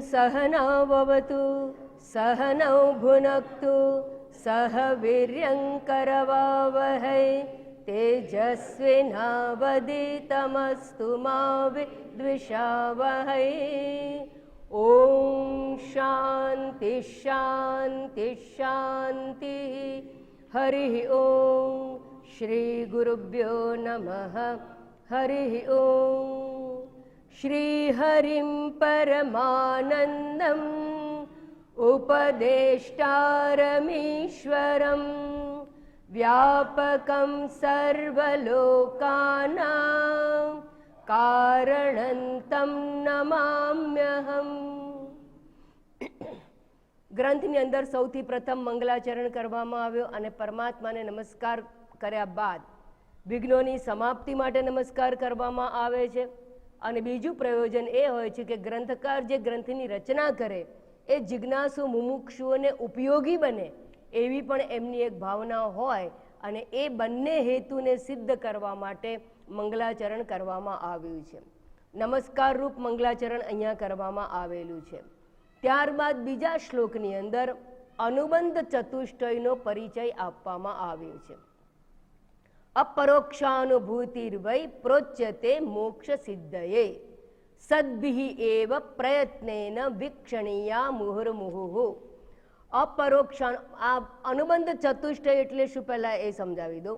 सहनौ भवतु सहनौ भुनक्तु सह वीर्यङ्करवावहै तेजस्विनावधीतमस्तु मा विद्विषावहै। ॐ शान्ति शान्ति शान्तिः। हरिः ॐ श्रीगुरुभ्यो नमः। हरिः ॐ। श्रीहरिं परमानन्दम् उपदेष्टारमीश्वरं व्यापकं सर्वलोकानां कारणं तं नमाम्यहम्। ગ્રંથની અંદર સૌથી પ્રથમ મંગલાચરણ કરવામાં આવ્યો અને પરમાત્માને નમસ્કાર કર્યા બાદ વિઘ્નોની સમાપ્તિ માટે નમસ્કાર કરવામાં આવે છે. અને બીજું પ્રયોજન એ હોય છે કે ગ્રંથકાર જે ગ્રંથની રચના કરે એ જિજ્ઞાસુ મુમુક્ષુઓને ઉપયોગી બને એવી પણ એમની એક ભાવના હોય અને એ બંને હેતુને સિદ્ધ કરવા માટે મંગલાચરણ કરવામાં આવ્યું છે. નમસ્કાર રૂપ મંગલાચરણ અહીંયા કરવામાં આવેલું છે. ત્યારબાદ બીજા શ્લોકની અંદર અનુબંધ ચતુષ્ટયનો પરિચય આપવામાં આવ્યો છે. अपरोक्षानुभूतिर्वै प्रोच्यते मोक्ष सिद्धये सद्भिः एव प्रयत्नेन वीक्षणीया मुहुर्मुहुः. अपरोक्षाण આ અનુબંધ ચતુષ્ટય એટલે શું પહેલા એ સમજાવી દઉં.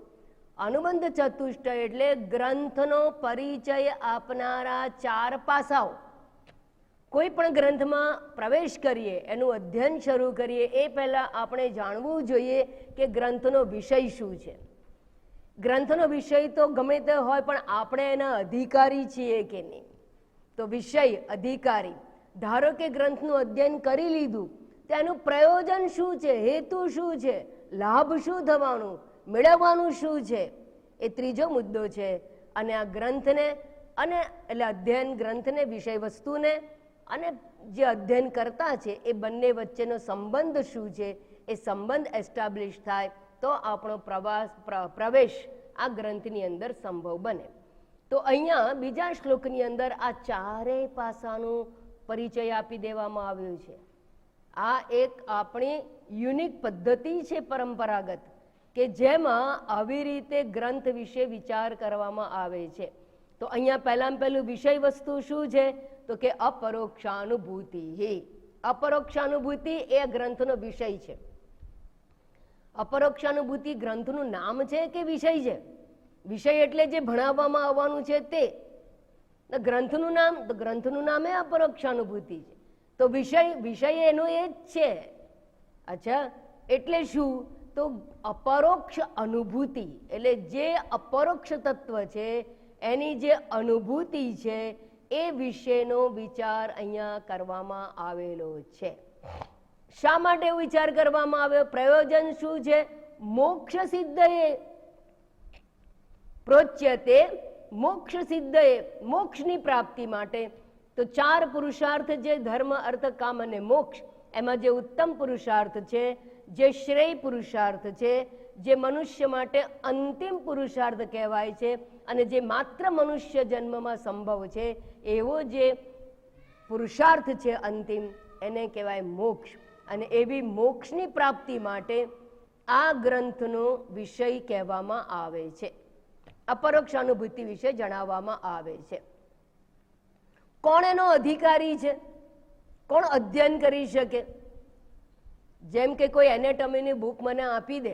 અનુબંધ ચતુષ્ટય એટલે ગ્રંથનો પરિચય આપનારા ચાર પાસાઓ. કોઈ પણ ગ્રંથમાં પ્રવેશ કરીએ, એનું અધ્યયન શરૂ કરીએ એ પહેલા આપણે જાણવું જોઈએ કે ગ્રંથનો વિષય શું છે. ગ્રંથનો વિષય તો ગમે તે હોય પણ આપણે એના અધિકારી છીએ કે નહીં. તો વિષય અધિકારી. ધારો કે ગ્રંથનું અધ્યયન કરી લીધું, તેનું પ્રયોજન શું છે, હેતુ શું છે, લાભ શું થવાનું, મેળવવાનું શું છે, એ ત્રીજો મુદ્દો છે. અને આ ગ્રંથને અને એટલે અધ્યયન ગ્રંથને, વિષય વસ્તુને અને જે અધ્યયન કરતા છે એ બંને વચ્ચેનો સંબંધ શું છે, એ સંબંધ એસ્ટાબ્લિશ થાય તો આપણો પ્રવેશ આ ગ્રંથની અંદર સંભવ બને. તો અહીંયા બીજા શ્લોકની અંદર આ ચારેય પાસાનો પરિચય આપી દેવામાં આવ્યો છે. આ એક આપણી યુનિક પદ્ધતિ છે પરંપરાગત, કે જેમાં આવી રીતે ગ્રંથ વિશે વિચાર કરવામાં આવે છે. તો અહીંયા પહેલામાં પહેલું વિષય વસ્તુ શું છે, તો કે અપરોક્ષાનુભૂતિ. અપરોક્ષાનુભૂતિ એ ગ્રંથનો વિષય છે. અપરોક્ષાનુભૂતિ ગ્રંથનું નામ છે કે વિષય છે? વિષય એટલે જે ભણાવવામાં આવવાનું છે તે. ગ્રંથનું નામ, તો ગ્રંથનું નામ એ અપરોક્ષાનુભૂતિ છે. તો વિષય એનો એ જ છે. અચ્છા, એટલે શું? તો અપરોક્ષ અનુભૂતિ એટલે જે અપરોક્ષ તત્વ છે એની જે અનુભૂતિ છે એ વિશેનો વિચાર અહીંયા કરવામાં આવેલો છે. શા માટે વિચાર કરવામાં આવ્યો? પ્રયોજન શું છે? મોક્ષ સિદ્ધયે પ્રોચ્યતે મોક્ષ સિદ્ધયે, મોક્ષની પ્રાપ્તિ માટે. તો ચાર પુરુષાર્થ જે ધર્મ, અર્થ, કામ અને મોક્ષ, એમાં જે ઉત્તમ પુરુષાર્થ છે, જે શ્રેય પુરુષાર્થ છે, જે મનુષ્ય માટે અંતિમ પુરુષાર્થ કહેવાય છે અને જે માત્ર મનુષ્ય જન્મમાં સંભવ છે, એવો જે પુરુષાર્થ છે અંતિમ, એને કહેવાય મોક્ષ. અને એવી મોક્ષની પ્રાપ્તિ માટે આ ગ્રંથનો વિષય કહેવામાં આવે છે. અપરોક્ષ અનુભૂતિ વિશે જણાવવામાં આવે છે. કોણ એનો અધિકારી છે? કોણ અધ્યયન કરી શકે? જેમ કે કોઈ એનેટમીની બુક મને આપી દે,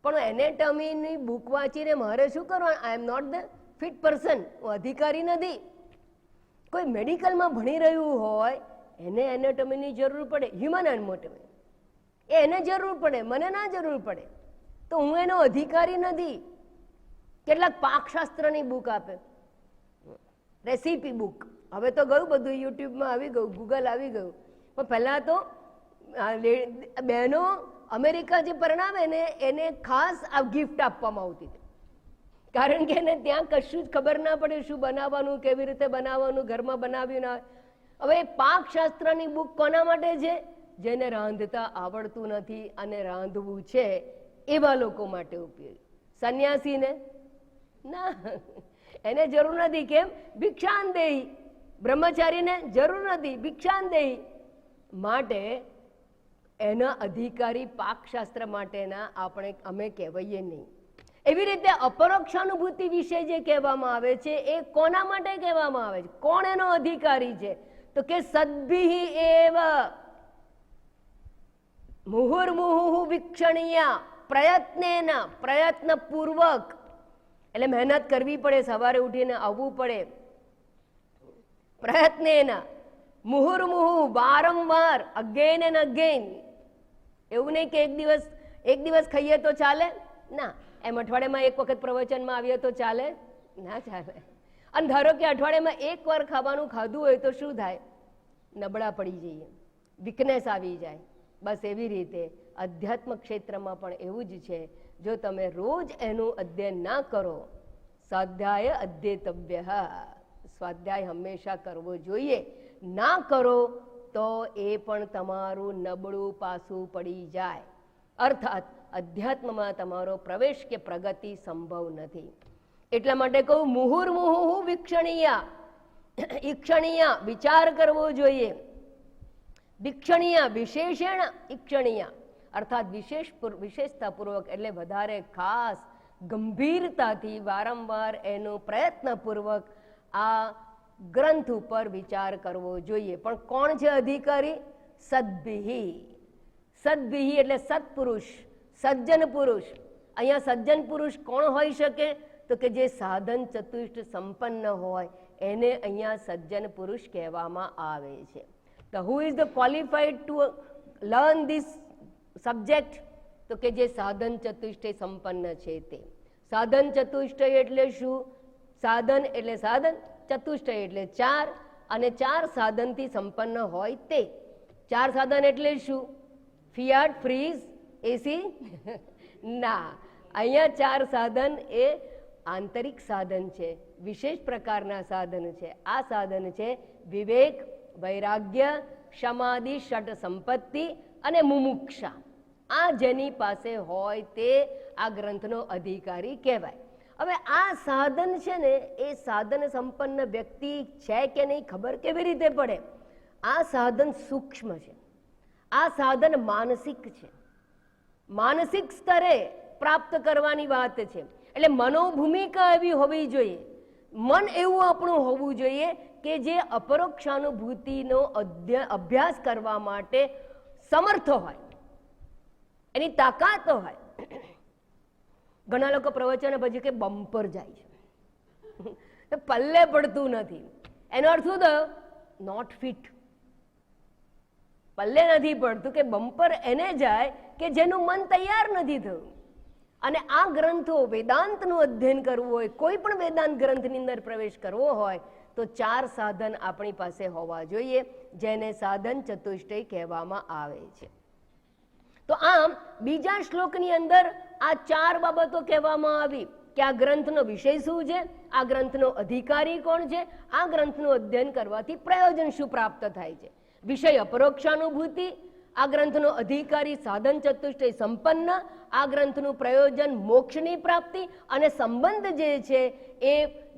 પણ એનેટમીની બુક વાંચીને મારે શું કરવાનું? I am not the fit person, હું અધિકારી નથી. કોઈ મેડિકલમાં ભણી રહ્યું હોય એને એનેટમીની જરૂર પડે, હ્યુમન એનેટમી, એને જરૂર પડે, મને ના જરૂર પડે. તો હું એનો અધિકારી નથી. કેટલાક પાકશાસ્ત્રની બુક આપે, રેસીપી બુક. હવે તો ગયું બધું, યુટ્યુબમાં આવી ગયું, ગૂગલ આવી ગયું. પણ પહેલાં તો બહેનો અમેરિકા જે પરણાવે ને એને ખાસ આ ગિફ્ટ આપવામાં આવતી હતી, કારણ કે એને ત્યાં કશું જ ખબર ના પડે શું બનાવવાનું, કેવી રીતે બનાવવાનું, ઘરમાં બનાવ્યું ના. હવે પાકશાસ્ત્રની બુક કોના માટે છે? જેને રાંધતા આવડતું નથી અને રાંધવું છે એવા લોકો માટે ઉપયોગી. સંન્યાસીને ના, એને જરૂર નથી. કેમ? ભિક્ષાન દેહી, બ્રહ્મચારીને જરૂર નથી ભિક્ષાંદેહી, માટે એના અધિકારી પાકશાસ્ત્ર માટેના અમે કહેવાઈએ નહીં. એવી રીતે અપરોક્ષાનુભૂતિ વિશે જે કહેવામાં આવે છે એ કોના માટે કહેવામાં આવે છે? કોણ એનો અધિકારી છે? તો કે સદ્ભિ એવ મુહુર્મુહુ વીક્ષણીય પ્રયત્નેન, પ્રયત્નપૂર્વક, એટલે મહેનત કરવી પડે, સવારે ઉઠીને આવવું પડે. પ્રયત્નેન મુહુર્મુહુ, વારંવાર, અગેન એન્ડ અગેન. એવું નહીં કે એક દિવસ ખાઈએ તો ચાલે, ના. એમ અઠવાડિયામાં એક વખત પ્રવચનમાં આવીએ તો ચાલે, ના ચાલે. અને ધારો કે અઠવાડિયામાં એક વાર ખાવાનું ખાધું હોય તો શું થાય? નબળા પડી જઈએ, વીકનેસ આવી જાય. બસ એવી રીતે અધ્યાત્મ ક્ષેત્રમાં પણ એવું જ છે. જો તમે રોજ એનું અધ્યયન ના કરો, સ્વાધ્યાય અધ્યેતવ્ય, સ્વાધ્યાય હંમેશા કરવો જોઈએ. ના કરો તો એ પણ તમારું નબળું પાસું પડી જાય. અર્થાત અધ્યાત્મમાં તમારો પ્રવેશ કે પ્રગતિ સંભવ નથી. એટલા માટે કહું મુહુર્મુહુ વીક્ષણીય, ઈક્ષણીય, વિચાર કરવો જોઈએ. વીક્ષણીય, વિશેષણ ઈક્ષણીય, અર્થાત વિશેષતાપૂર્વક, એટલે વધારે ખાસ ગંભીરતાથી વારંવાર એનો પ્રયત્નપૂર્વક આ ગ્રંથ ઉપર વિચાર કરવો જોઈએ. પણ કોણ છે અધિકારી? સદ્ભિ. સદ્ભિ એટલે સત્પુરુષ, સજ્જન પુરુષ. અહીંયા સજ્જન પુરુષ કોણ હોઈ શકે? તો કે જે સાધન ચતુષ્ટ સંપન્ન હોય એને અહીંયા સજ્જન પુરુષ કહેવામાં આવે છે. તો who is the qualified to learn this subject? તો કે જે સાધન ચતુષ્ટય સંપન્ન છે તે. સાધન ચતુષ્ટય એટલે શું? સાધન એટલે સાધન, ચતુષ્ટય એટલે ચાર, અને ચાર સાધનથી સંપન્ન હોય તે. ચાર સાધન એટલે શું? ફિયાટ, ફ્રીઝ, એસી? ના, અહીંયા ચાર સાધન એ આંતરિક સાધન છે, વિશેષ પ્રકારના સાધન છે. આ સાધન છે વિવેક, વૈરાગ્ય, સમાધિ, ષટ સંપત્તિ અને મુમુક્ષા. આ જેની પાસે હોય તે આ ગ્રંથનો અધિકારી કહેવાય. હવે આ સાધન છે ને, એ સાધન સંપન્ન વ્યક્તિ છે કે નહીં ખબર કેવી રીતે પડે? આ સાધન સૂક્ષ્મ છે, આ સાધન માનસિક છે, માનસિક સ્તરે પ્રાપ્ત કરવાની વાત છે. એટલે મનોભૂમિકા એવી હોવી જોઈએ, મન એવું આપણું હોવું જોઈએ કે જે અપરોક્ષાનુભૂતિનો અભ્યાસ કરવા માટે સમર્થ હોય, એની તાકાત હોય. ઘણા લોકો પ્રવચન પછી કે બમ્પર જાય છે, પલ્લે પડતું નથી. એનો અર્થ શું થયો? Not fit. પલ્લે નથી પડતું કે બમ્પર એને જાય કે જેનું મન તૈયાર નથી થયું. અને આ ગ્રંથો, વેદાંતનું અધ્યયન કરવું હોય, કોઈ પણ વેદાંત ગ્રંથની અંદર પ્રવેશ કરવો હોય તો ચાર સાધન આપણી પાસે હોવા જોઈએ, જેને સાધન ચતુષ્ટય કહેવામાં આવે છે. તો આમ બીજા શ્લોકની અંદર આ ચાર બાબતો કહેવામાં આવી કે આ ગ્રંથનો વિષય શું છે, આ ગ્રંથનો અધિકારી કોણ છે, આ ગ્રંથનું અધ્યયન કરવાથી પ્રયોજન શું પ્રાપ્ત થાય છે. વિષય અપરોક્ષાનુભૂતિ, આ ગ્રંથનો અધિકારી સાધન ચતુષ્ટય સંપન્ન, આ ગ્રંથનું પ્રયોજન મોક્ષની પ્રાપ્તિ, અને સંબંધ જે છે એ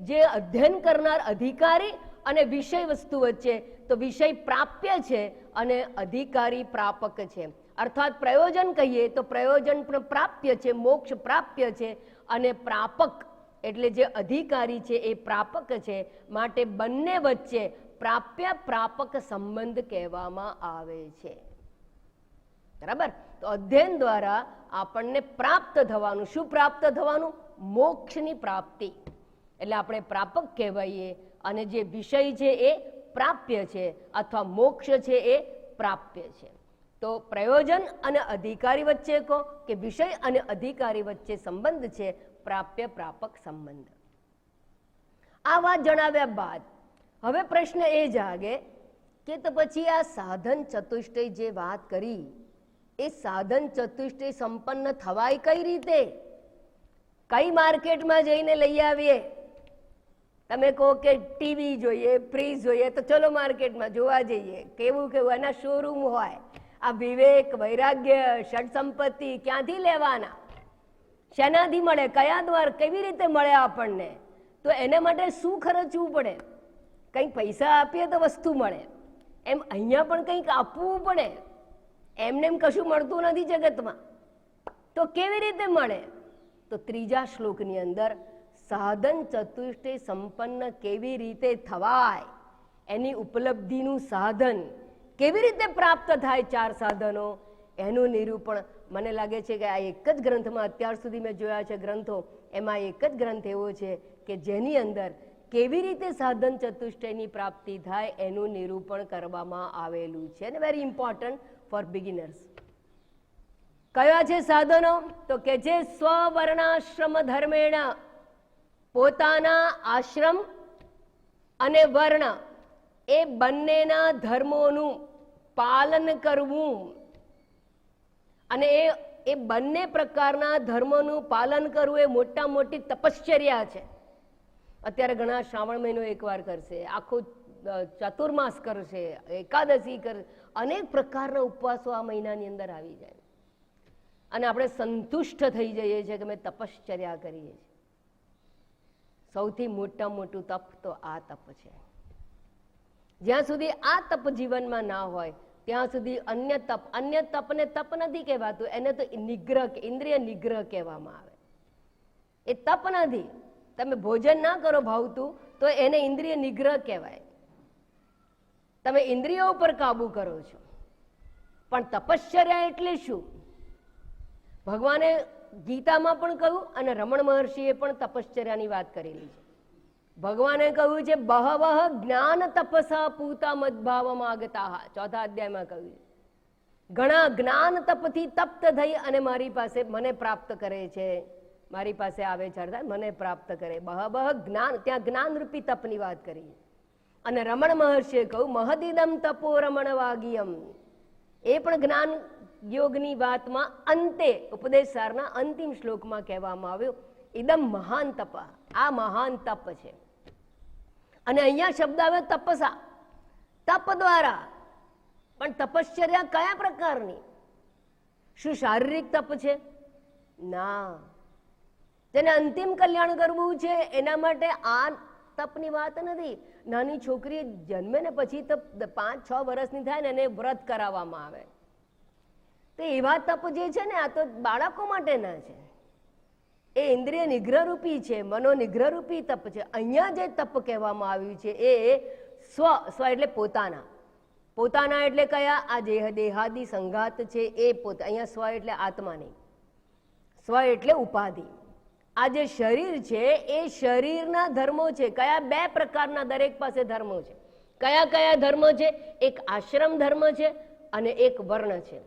જે અધ્યયન કરનાર અધિકારી અને વિષય વસ્તુ વચ્ચે, તો વિષય પ્રાપ્ય છે અને અધિકારી પ્રાપક છે. અર્થાત પ્રયોજન કહીએ તો પ્રયોજન પણ પ્રાપ્ય છે, મોક્ષ પ્રાપ્ય છે, અને પ્રાપક એટલે જે અધિકારી છે એ પ્રાપક છે. માટે બંને વચ્ચે પ્રાપ્ય પ્રાપક સંબંધ કહેવામાં આવે છે. બરાબર? તો અધ્યયન દ્વારા આપણને પ્રાપ્ત થવાનું, શું પ્રાપ્ત થવાનું? મોક્ષની પ્રાપ્તિ. એટલે આપણે પ્રાપક કહેવાઈએ, અને જે વિષય છે એ પ્રાપ્ય છે, અથવા મોક્ષ છે એ પ્રાપ્ય છે. તો પ્રયોજન અને અધિકારી વચ્ચે કહો કે વિષય અને અધિકારી વચ્ચે સંબંધ છે પ્રાપ્ય પ્રાપક સંબંધ. આ વાત જણાવ્યા બાદ હવે પ્રશ્ન એ જાગે કે તો પછી આ સાધન ચતુષ્ટય જે વાત કરી, એ સાધન ચતુષ્ટય સંપન્ન થવાય કઈ રીતે? કઈ માર્કેટમાં જઈને લઈ આવીએ? તમે કહો કે ટીવી જોઈએ, ફ્રીજ જોઈએ, તો ચલો માર્કેટમાં જોવા જઈએ, કેવું કેવું એના શોરૂમ હોય. આ વિવેક, વૈરાગ્ય, ષટ સંપત્તિ ક્યાંથી લેવાના? શેનાથી મળે? કયા દ્વાર? કેવી રીતે મળે આપણને? તો એને માટે શું ખર્ચવું પડે? કંઈક પૈસા આપીએ તો વસ્તુ મળે, એમ અહીંયા પણ કંઈક આપવું પડે. એમને એમ કશું મળતું નથી જગતમાં, તો કેવી રીતે મળે? તો ત્રીજા શ્લોકની અંદર સાધન ચતુષ્ટય સંપન્ન કેવી રીતે થવાય, એની ઉપલબ્ધિનું સાધન કેવી રીતે પ્રાપ્ત થાય, 4 સાધનો, એનું નિરૂપણ. મને લાગે છે કે આ એક જ ગ્રંથમાં, અત્યાર સુધી મેં જોયા છે ગ્રંથો, એમાં એક જ ગ્રંથ એવો છે કે જેની અંદર કેવી રીતે સાધન ચતુષ્ટયની પ્રાપ્તિ થાય એનું નિરૂપણ કરવામાં આવેલું છે. અને વેરી ઇમ્પોર્ટન્ટ ફોર બિગિનર્સ. કયા છે સાધનો? તો કે જે સ્વવર્ણાશ્રમ ધર્મેણ, પોતાના આશ્રમ અને વર્ણ એ બંનેના ધર્મોનું પાલન કરવું. અને એ બંને પ્રકારના ધર્મોનું પાલન કરવું એ મોટા મોટી તપશ્ચર્યા છે. અત્યારે ઘણા શ્રાવણ મહિનો એકવાર કરશે, આખો ચતુર્માસ કરશે, એકાદશી કરશે, અનેક પ્રકારના ઉપવાસો આ મહિનાની અંદર આવી જાય અને આપણે સંતુષ્ટ થઈ જઈએ છીએ કે અમે તપશ્ચર્યા કરીએ છીએ. સૌથી મોટું તપ તો આ તપ છે. જ્યાં સુધી આ તપ જીવનમાં ના હોય ત્યાં સુધી અન્ય તપને તપ નથી કહેવાતું, એને તો નિગ્રહ, ઇન્દ્રિય નિગ્રહ કહેવામાં આવે. એ તપ નથી. તમે ભોજન ના કરો ભાવતું તો એને ઇન્દ્રિય નિગ્રહ કહેવાય. તમે ઇન્દ્રિયો ઉપર કાબુ કરો છો. પણ તપશ્ચર્યા એટલે શું? ભગવાને ગીતામાં પણ કહ્યું અને રમણ મહર્ષિએ પણ તપશ્ચર્યાની વાત કરેલી છે. ભગવાને કહ્યું છે બહવઃ જ્ઞાન તપસા પૂતા મદભાવમ આગતા, 4થા અધ્યાયમાં કહ્યું છે ઘણા જ્ઞાન તપથી તપ્ત થઈ અને મારી પાસે મને પ્રાપ્ત કરે છે, મારી પાસે આવે છે, અર્થાત મને પ્રાપ્ત કરે. બહવઃ જ્ઞાન, ત્યાં જ્ઞાનરૂપી તપની વાત કરી. અને રમણ મહર્ષિએ કહ્યું મહદિદમ તપો રમણ વાગિયમ, એ પણ જ્ઞાન યોગની વાતમાં અંતે ઉપદેશ સારના અંતિમ શ્લોકમાં કહેવામાં આવ્યું ઇદમ મહાન તપ, આ મહાન તપ છે. અને અહીંયા શબ્દ આવે તપસા, તપ દ્વારા. પણ તપશ્ચર્યા કયા પ્રકારની? શું શારીરિક તપ છે? ના. જેને અંતિમ કલ્યાણ કરવું છે એના માટે આ તપની વાત નથી. નાની છોકરી જન્મે ને પછી તો 5-6 વર્ષની થાય ને એને વ્રત કરાવવામાં આવે, તો એવા તપ જે છે ને આ તો બાળકો માટેના છે. એ ઇન્દ્રિય નિગ્રહ રૂપી છે, મનો નિગ્રહ રૂપી તપ છે. અહીંયા જે તપ કહેવામાં આવ્યું છે એ સ્વ એટલે પોતાના એટલે કયા? આ દેહાદી સંઘાત છે એ પોતા. અહીંયા સ્વ એટલે આત્મા નહીં, સ્વ એટલે ઉપાધિ. આ જે શરીર છે એ શરીરના ધર્મો છે. કયા? 2 પ્રકારના દરેક પાસે ધર્મો છે. કયા ધર્મો છે? એક આશ્રમ ધર્મ છે અને એક વર્ણ છે.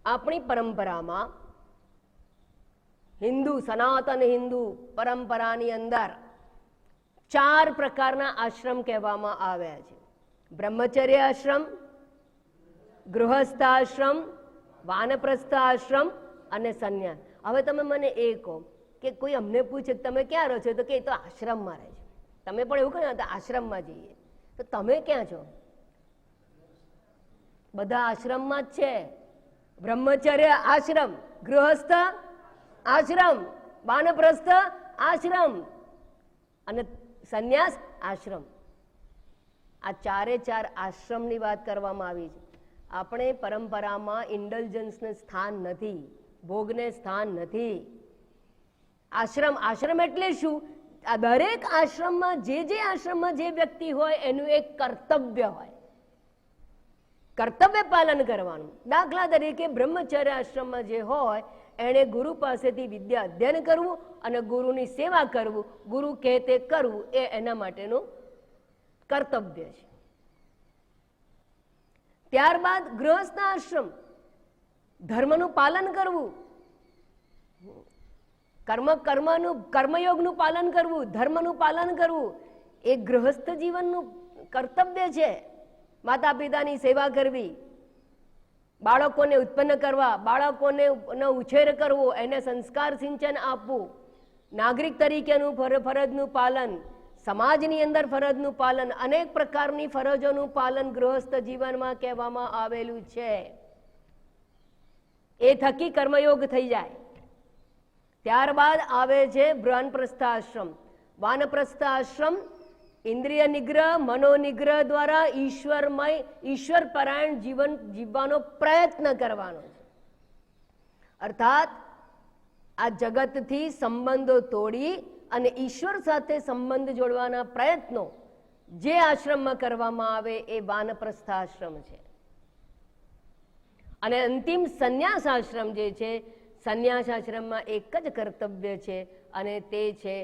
આપણી પરંપરામાં હિન્દુ, સનાતન હિન્દુ પરંપરાની અંદર 4 પ્રકારના આશ્રમ કહેવામાં આવ્યા છે. બ્રહ્મચર્ય આશ્રમ, ગૃહસ્થ આશ્રમ, વાનપ્રસ્થ આશ્રમ અને સંન્યાસ. હવે તમે મને એ કહો કે કોઈ અમને પૂછે તમે ક્યાં રહો છો, તો કે તો આશ્રમમાં રહે છે. તમે પણ એવું કહો તો આશ્રમમાં જઈએ, તો તમે ક્યાં છો? બધા આશ્રમમાં જ છે. બ્રહ્મચર્ય આશ્રમ, ગૃહસ્થ આશ્રમ, વાનપ્રસ્થ આશ્રમ અને સંન્યાસ આશ્રમ. આ 4 આશ્રમની વાત કરવામાં આવી છે. આપણે પરંપરામાં ઇન્ડલ્જન્સને સ્થાન નથી, ભોગને સ્થાન નથી. આશ્રમ એટલે શું? આ દરેક આશ્રમમાં જે આશ્રમમાં જે વ્યક્તિ હોય એનું એક કર્તવ્ય હોય, કર્તવ્ય પાલન કરવાનું. દાખલા તરીકે બ્રહ્મચર્ય આશ્રમમાં જે હોય એણે ગુરુ પાસેથી વિદ્યા અધ્યયન કરવું અને ગુરુની સેવા કરવું, ગુરુ કહે તે કરવું, એ એના માટેનું કર્તવ્ય છે. ત્યારબાદ ગૃહસ્થ આશ્રમ, ધર્મનું પાલન કરવું, કર્મયોગનું પાલન કરવું, ધર્મનું પાલન કરવું, એ ગૃહસ્થ જીવનનું કર્તવ્ય છે. માતા પિતાની સેવા કરવી, બાળકોને ઉત્પન્ન કરવા, બાળકોને ઉછેર કરવો, એને સંસ્કાર સિંચન આપવું, નાગરિક તરીકેનું ફરજનું પાલન, સમાજની અંદર ફરજનું પાલન, અનેક પ્રકારની ફરજોનું પાલન ગૃહસ્થ જીવનમાં કહેવામાં આવેલું છે. એ થકી કર્મયોગ થઈ જાય. ત્યારબાદ આવે છે વાનપ્રસ્થ આશ્રમ. વાનપ્રસ્થ આશ્રમ ઇન્દ્રિય નિગ્રહ, મનોનિગ્રહ દ્વારા ઈશ્વરમય, ઈશ્વર પરાયણ જીવન જીવવાનો પ્રયત્ન કરવાનો છે. અર્થાત આ જગતથી સંબંધો તોડી અને ઈશ્વર સાથે સંબંધ જોડવાના પ્રયત્નો જે આશ્રમમાં કરવામાં આવે એ વાનપ્રસ્થ આશ્રમ છે. અને અંતિમ સંન્યાસ આશ્રમ જે છે, સંન્યાસ આશ્રમમાં એક જ કર્તવ્ય છે અને તે છે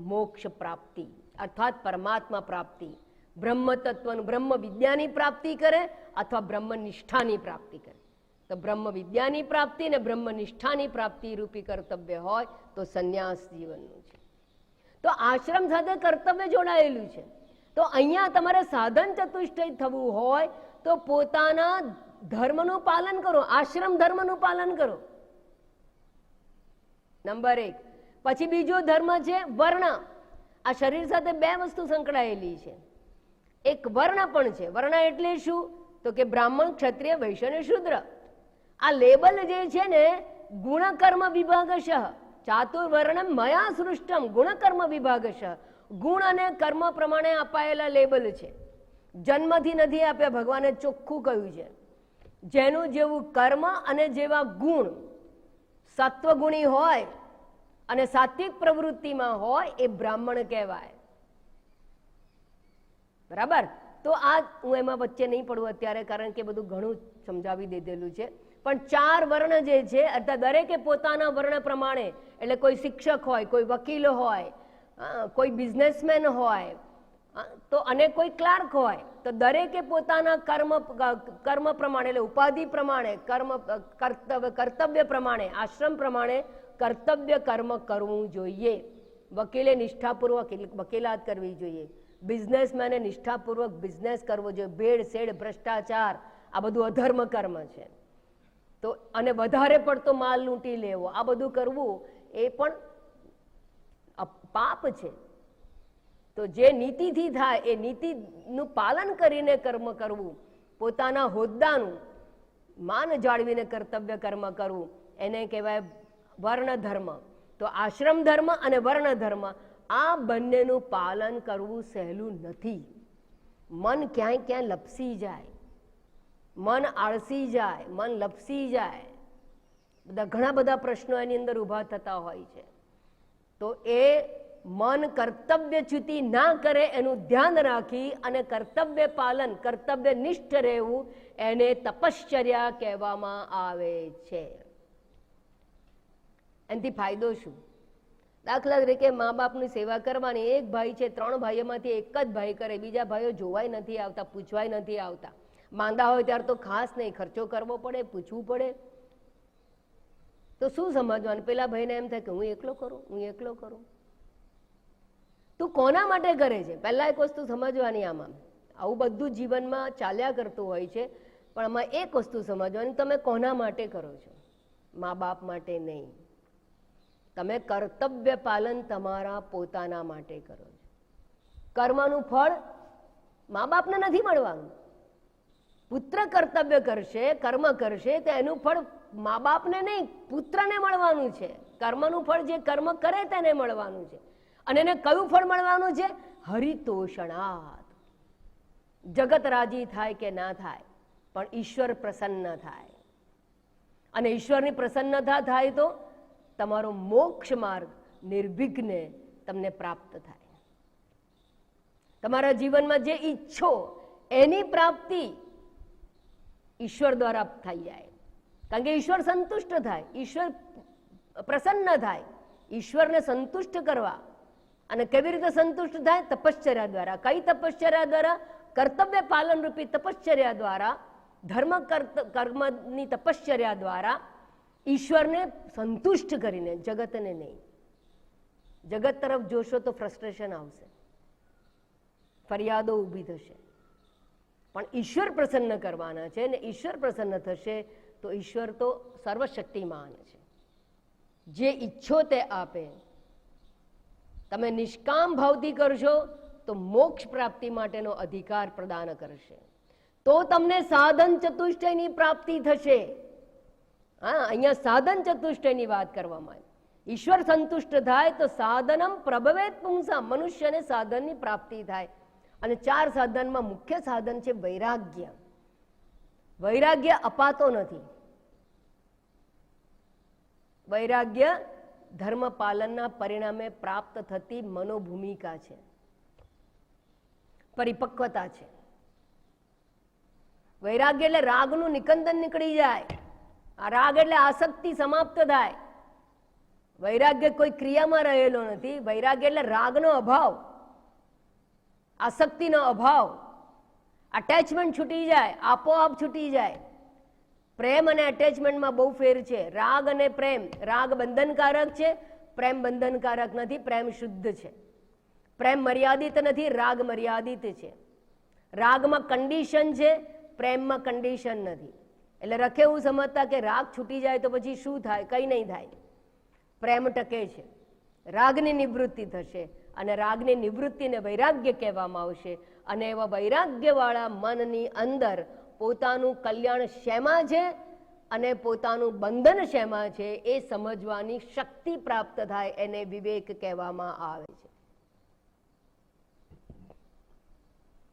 મોક્ષ પ્રાપ્તિ, અર્થાત પરમાત્મા પ્રાપ્તિ. બ્રહ્મ તત્વનું, બ્રહ્મ વિદ્યાની પ્રાપ્તિ કરે અથવા બ્રહ્મ નિષ્ઠાની પ્રાપ્તિ કરે. તો બ્રહ્મ વિદ્યાની પ્રાપ્તિ અને બ્રહ્મ નિષ્ઠાની પ્રાપ્તિ રૂપી કર્તવ્ય હોય તો સંન્યાસ જીવનનું છે. તો આશ્રમ સાથે કર્તવ્ય જોડાયેલું છે. તો અહીંયા તમારે સાધન ચતુષ્ટય થવું હોય તો પોતાના ધર્મનું પાલન કરો, આશ્રમ ધર્મનું પાલન કરો, નંબર 1. પછી બીજો ધર્મ છે વર્ણ. આ શરીર સાથે બે વસ્તુ સંકળાયેલી છે. એક વર્ણ પણ છે. વર્ણ એટલે શું? તો કે બ્રાહ્મણ, ક્ષત્રિય, વૈશ્ય અને શૂદ્ર. આ લેબલ જે છે ને, ગુણકર્મ વિભાગશ ચાતુર્વર્ણમ મયા સૃષ્ટમ ગુણકર્મ વિભાગશ. ગુણ અને કર્મ પ્રમાણે અપાયેલા લેબલ છે. જન્મથી નથી આપ્યા, ભગવાને ચોખ્ખું કહ્યું છે. જેનું જેવું કર્મ અને જેવા ગુણ સત્વગુણી હોય અને સાત્વિક પ્રવૃત્તિમાં હોય એ બ્રાહ્મણ કહેવાય. બરાબર? તો આ હું એમાં વચ્ચે નહીં પડું અત્યારે, કારણ કે બધું ઘણું સમજાવી દીધેલું છે. પણ 4 વર્ણ જે છે, અર્થાત દરેકે પોતાના વર્ણ પ્રમાણે, એટલે કોઈ શિક્ષક હોય, કોઈ વકીલ હોય, કોઈ બિઝનેસમેન હોય, તો અને કોઈ ક્લાર્ક હોય, તો દરેકે પોતાના કર્મ પ્રમાણે, એટલે ઉપાધિ પ્રમાણે, કર્તવ્ય પ્રમાણે, આશ્રમ પ્રમાણે કર્તવ્ય કર્મ કરવું જોઈએ. વકીલે નિષ્ઠાપૂર્વક વકીલાત કરવી જોઈએ. બિઝનેસમેને નિષ્ઠાપૂર્વક બિઝનેસ કરવો જોઈએ. ભેળ શેડ, ભ્રષ્ટાચાર, આ બધું અધર્મ કર્મ છે. તો અને વધારે પડતો માલ લૂંટી લેવો, આ બધું કરવું એ પણ પાપ છે. તો જે નીતિથી થાય એ નીતિનું પાલન કરીને કર્મ કરવું, પોતાના હોદ્દાનું માન જાળવીને કર્તવ્ય કર્મ કરવું, એને કહેવાય વર્ણ ધર્મ. તો આશ્રમ ધર્મ અને વર્ણ ધર્મ આ બંનેનું પાલન કરવું સહેલું નથી. મન ક્યાંય ક્યાંય લપસી જાય, મન આળસી જાય, મન લપસી જાય, ઘણા બધા પ્રશ્નો એની અંદર ઊભા થતા હોય છે. તો એ મન કર્તવ્યચ્યુતિ ના કરે એનું ધ્યાન રાખી અને કર્તવ્ય પાલન, કર્તવ્ય નિષ્ઠ રહેવું, એને તપશ્ચર્યા કહેવામાં આવે છે. એનાથી ફાયદો શું? દાખલા તરીકે મા બાપની સેવા કરવાની. એક ભાઈ છે, 3 ભાઈઓમાંથી એક જ ભાઈ કરે, બીજા ભાઈઓ જોવાય નથી આવતા, પૂછવાય નથી આવતા. માંદા હોય ત્યારે તો ખાસ નહીં, ખર્ચો કરવો પડે, પૂછવું પડે. તો શું સમજવાનું? પેલા ભાઈને એમ થાય કે હું એકલો કરું, હું એકલો કરું. તું કોના માટે કરે છે? પહેલા એક વસ્તુ સમજવાની. આમાં આવું બધું જીવનમાં ચાલ્યા કરતું હોય છે, પણ આમાં એક વસ્તુ સમજવાની, તમે કોના માટે કરો છો? મા બાપ માટે નહીં. તમે કર્તવ્ય પાલન તમારા પોતાના માટે કરો છો. કર્મનું ફળ મા બાપને નથી મળવાનું. પુત્ર કર્તવ્ય કરશે, કર્મ કરશે, તો એનું ફળ મા બાપને નહીં, પુત્રને મળવાનું છે. કર્મનું ફળ જે કર્મ કરે તેને મળવાનું છે. અને એને કયું ફળ મળવાનું છે? હરિતોષણાત. જગત રાજી થાય કે ના થાય, પણ ઈશ્વર પ્રસન્ન થાય. અને ઈશ્વરની પ્રસન્નતા થાય તો તમારો મોક્ષ માર્ગ નિર્વિઘ્ને તમને પ્રાપ્ત થાય. તમારા જીવનમાં જે ઈચ્છો એની પ્રાપ્તિ ઈશ્વર દ્વારા થઈ જાય. કારણ કે ઈશ્વર સંતુષ્ટ થાય, ઈશ્વર પ્રસન્ન થાય. ઈશ્વરને સંતુષ્ટ કરવા, અને કેવી રીતે સંતુષ્ટ થાય? તપશ્ચર્યા દ્વારા. કઈ તપશ્ચર્યા દ્વારા? કર્તવ્ય પાલન રૂપી તપશ્ચર્યા દ્વારા, ધર્મ કર્મની તપશ્ચર્યા દ્વારા ઈશ્વરને સંતુષ્ટ કરીને, જગતને નહીં. જગત તરફ જોશો તો ફ્રસ્ટ્રેશન આવશે, ફરિયાદો ઊભી થશે. પણ ઈશ્વર પ્રસન્ન કરવાના છે, ને ઈશ્વર પ્રસન્ન થશે તો ઈશ્વર તો સર્વશક્તિમાન છે. જે ઈચ્છો તે આપે. તમે નિષ્કામ ભાવથી કરશો તો મોક્ષ પ્રાપ્તિ માટેનો અધિકાર પ્રદાન કરશે. તો તમને સાધન ચતુષ્ટયની પ્રાપ્તિ થશે. હા, અહીંયા સાધન ચતુષ્ટયની વાત કરવામાં આવી. ઈશ્વર સંતુષ્ટ થાય તો સાધનમ પ્રભવેત પુંસા, મનુષ્યને સાધનની પ્રાપ્તિ થાય. અને 4 સાધનમાં મુખ્ય સાધન છે વૈરાગ્ય. વૈરાગ્ય અપાતો નથી. વૈરાગ્ય ધર્મ પાલનના પરિણામે પ્રાપ્ત થતી મનોભૂમિકા છે, પરિપક્વતા છે. વૈરાગ્ય એટલે રાગનું નિકંદન નીકળી જાય. આ રાગ એટલે આસક્તિ સમાપ્ત થાય. વૈરાગ્ય કોઈ ક્રિયામાં રહેલો નથી. વૈરાગ્ય એટલે રાગનો અભાવ, આસક્તિનો અભાવ. અટેચમેન્ટ છૂટી જાય, આપોઆપ છૂટી જાય. પ્રેમ અને અટેચમેન્ટમાં બહુ ફેર છે. રાગ અને પ્રેમ, રાગ બંધનકારક છે, પ્રેમ બંધનકારક નથી. પ્રેમ શુદ્ધ છે. પ્રેમ મર્યાદિત નથી, રાગ મર્યાદિત છે. રાગમાં કન્ડિશન છે, પ્રેમમાં કન્ડિશન નથી. એટલે રખે એવું સમજતા કે રાગ છૂટી જાય તો પછી શું થાય? કંઈ નહીં થાય. પ્રેમ ટકે છે, રાગની નિવૃત્તિ થશે અને રાગની નિવૃત્તિને વૈરાગ્ય કહેવામાં આવશે. અને એવા વૈરાગ્યવાળા મનની અંદર પોતાનું કલ્યાણ શેમાં છે અને પોતાનું બંધન શેમાં છે એ સમજવાની શક્તિ પ્રાપ્ત થાય, એને વિવેક કહેવામાં આવે છે.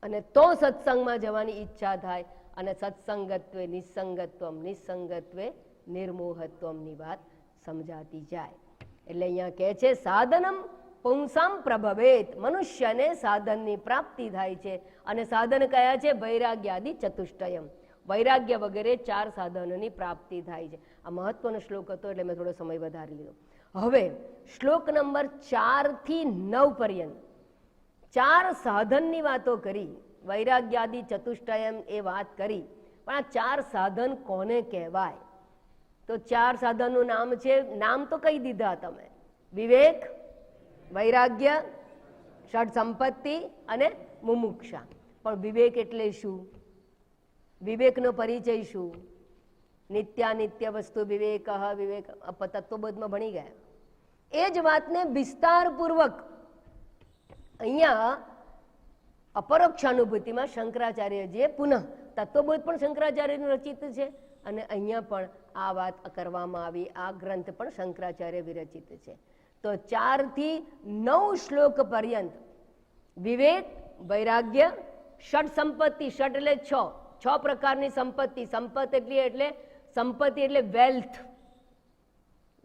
અને તો સત્સંગમાં જવાની ઈચ્છા થાય અને સત્સંગત્વે નિસંગત્વમ, નિસંગત્વે નિર્મોહત્વમની વાત સમજાતી જાય. એટલે અહીંયા કહે છે સાધનમ પુંસામ પ્રભવેત, મનુષ્યને સાધનની પ્રાપ્તિ થાય છે. અને સાધન કયા છે? વૈરાગ્યાદિ ચતુષ્ટયમ, વૈરાગ્ય વગેરે 4 સાધનોની પ્રાપ્તિ થાય છે. આ મહત્વનો શ્લોક હતો એટલે મેં થોડો સમય વધારી લીધો. હવે શ્લોક નંબર 4 થી 9 પર્યંત 4 સાધનની વાતો કરી. વૈરાગ્યાદિ ચતુષ્ટયમ એ વાત કરી, પણ આ 4 સાધન કોને કહેવાય? તો 4 સાધનનું નામ છે, નામ તો કહી દીધા તમે, વિવેક, વૈરાગ્ય, ષડ સંપત્તિ અને મુમુક્ષા. પણ વિવેક એટલે શું? વિવેકનો પરિચય શું? નિત્યાનિત્ય વસ્તુ વિવેક, વિવેક તત્વબોધમાં ભણી ગયા. એ જ વાતને વિસ્તારપૂર્વક અહીંયા અપરોક્ષાનુભૂતિમાં શંકરાચાર્યજીએ પુનઃ, તત્વબોધ પણ શંકરાચાર્યનું રચિત છે અને અહીંયા પણ આ વાત કરવામાં આવી. આ ગ્રંથ પણ શંકરાચાર્ય વિરચિત છે. તો 4 થી 9 શ્લોક પર્યંત વિવેક, વૈરાગ્ય, ષડ સંપત્તિ, ષડ એટલે 6 પ્રકારની સંપત્તિ. સંપત્તિ એટલે સંપત્તિ એટલે વેલ્થ.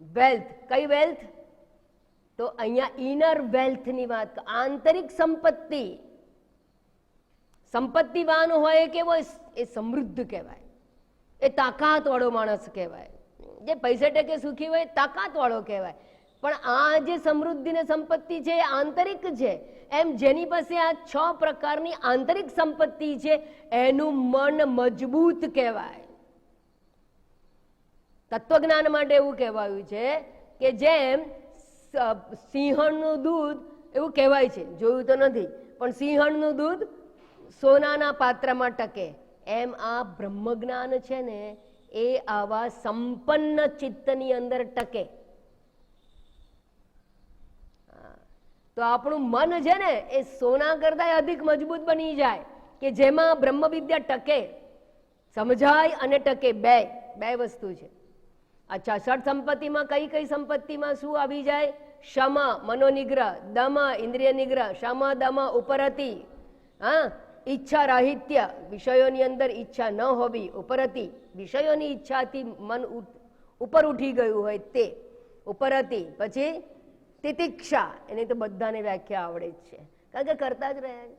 વેલ્થ કઈ વેલ્થ? તો અહીંયા ઇનર વેલ્થની વાત, આંતરિક સંપત્તિ. સંપત્તિવાન હોય કેવો? એ સમૃદ્ધ કહેવાય, એ તાકાત વાળો માણસ કહેવાય. જે પૈસા ટકે સુખી હોય તાકાત વાળો કહેવાય. પણ આ જે સમૃદ્ધિ ને સંપત્તિ છે એ આંતરિક છે. એમ જેની પાસે આ 6 પ્રકારની આંતરિક સંપત્તિ છે એનું મન મજબૂત કહેવાય. તત્વજ્ઞાન માટે એવું કહેવાયું છે કે જેમ સિંહણનું દૂધ, એવું કહેવાય છે, જોયું તો નથી, પણ સિંહણનું દૂધ સોનાના પાત્રમાં ટકે, એમ આ બ્રહ્મજ્ઞાન છે ને એ આવા સંપન્ન ચિત્તની અંદર ટકે. તો આપણું મન છે ને એ સોના કરતા અધિક મજબૂત બની જાય કે જેમાં બ્રહ્મ વિદ્યા ટકે, સમજાય અને ટકે. બે વસ્તુ છે. અચ્છા, ષડ સંપત્તિમાં કઈ કઈ સંપત્તિમાં શું આવી જાય? શમ મનોનિગ્રહ, દમ ઇન્દ્રિય નિગ્રહ, શમ દમ ઉપરતિ, ઈચ્છા રાહિત્ય, વિષયોની અંદર ઈચ્છા ન હોવી, ઉપરતિ વિષયોની ઈચ્છાથી મન ઉપર ઉઠી ગયું હોય તે ઉપરતિ. પછી તિતિક્ષા, એની તો બધાને વ્યાખ્યા આવડે જ છે, કારણ કે કરતા જ રહ્યા છે.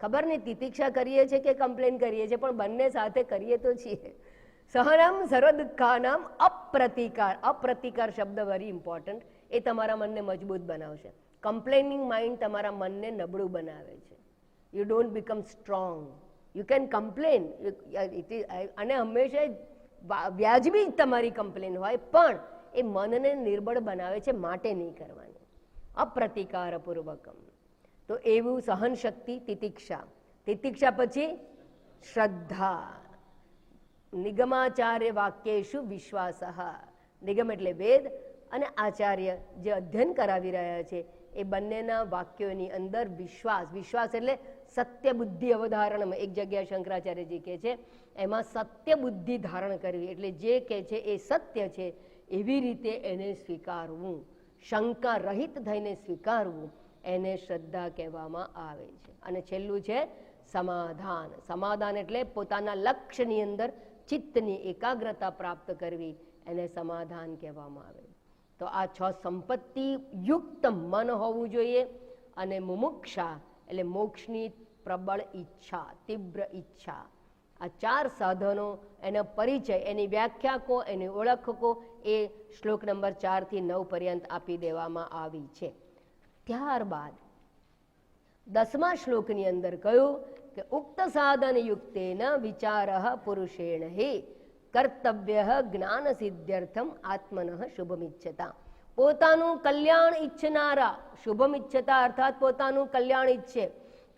ખબર નહીં તિતિક્ષા કરીએ છીએ કે કમ્પ્લેન કરીએ છીએ, પણ બંને સાથે કરીએ તો છીએ. સહનમ સર્વ દુઃખાનામ અપ્રતિકાર. અપ્રતિકાર શબ્દ વેરી ઇમ્પોર્ટન્ટ. એ તમારા મનને મજબૂત બનાવશે. કમ્પ્લેનિંગ માઇન્ડ તમારા મનને નબળું બનાવે છે. You don't become strong. You can complain, અને હંમેશા વ્યાજબી તમારી કમ્પ્લેન હોય, પણ એ મનને નિર્બળ બનાવે છે, માટે નહીં કરવાની. અપ્રતિકાર પૂર્વકમ. તો એવું સહન શક્તિ, તિતિક્ષા. તિતિક્ષા પછી શ્રદ્ધા. નિગમાચાર્ય વાક્યેષુ વિશ્વાસ. નિગમ એટલે વેદ અને આચાર્ય જે અધ્યયન કરાવી રહ્યા છે એ બંનેના વાક્યોની અંદર વિશ્વાસ. વિશ્વાસ એટલે સત્ય બુદ્ધિ અવધારણમાં. એક જગ્યાએ શંકરાચાર્યજી કહે છે એમાં સત્ય બુદ્ધિ ધારણ કરવી, એટલે જે કહે છે એ સત્ય છે એવી રીતે એને સ્વીકારવું, શંકા રહિત થઈને સ્વીકારવું. એને શ્રદ્ધા કહેવામાં આવે છે. અને છેલ્લું છે સમાધાન. સમાધાન એટલે પોતાના લક્ષ્યની અંદર ચિત્તની એકાગ્રતા પ્રાપ્ત કરવી, એને સમાધાન કહેવામાં આવે. તો આ 6 સંપત્તિ યુક્ત મન હોવું જોઈએ. અને મુમુક્ષા એટલે મોક્ષની પ્રબળ ઈચ્છા, તીવ્ર ઈચ્છા. આ 4 સાધનો, એનો પરિચય, એની વ્યાખ્યા કો, એની ઓળખ કો, એ શ્લોક નંબર 4 થી 9 પર્યંત આપી દેવામાં આવી છે. ત્યારબાદ 10મા શ્લોકની અંદર કહ્યું કે ઉક્ત સાધન યુક્તેન વિચારઃ પુરુષેણ હિ કર્તવ્ય જ્ઞાન સિદ્ધ્યર્થમ આત્મનઃ શુભમિચ્છતા. પોતાનું કલ્યાણ ઈચ્છનારા, શુભમિચ્છતા અર્થાત પોતાનું કલ્યાણ ઈચ્છે.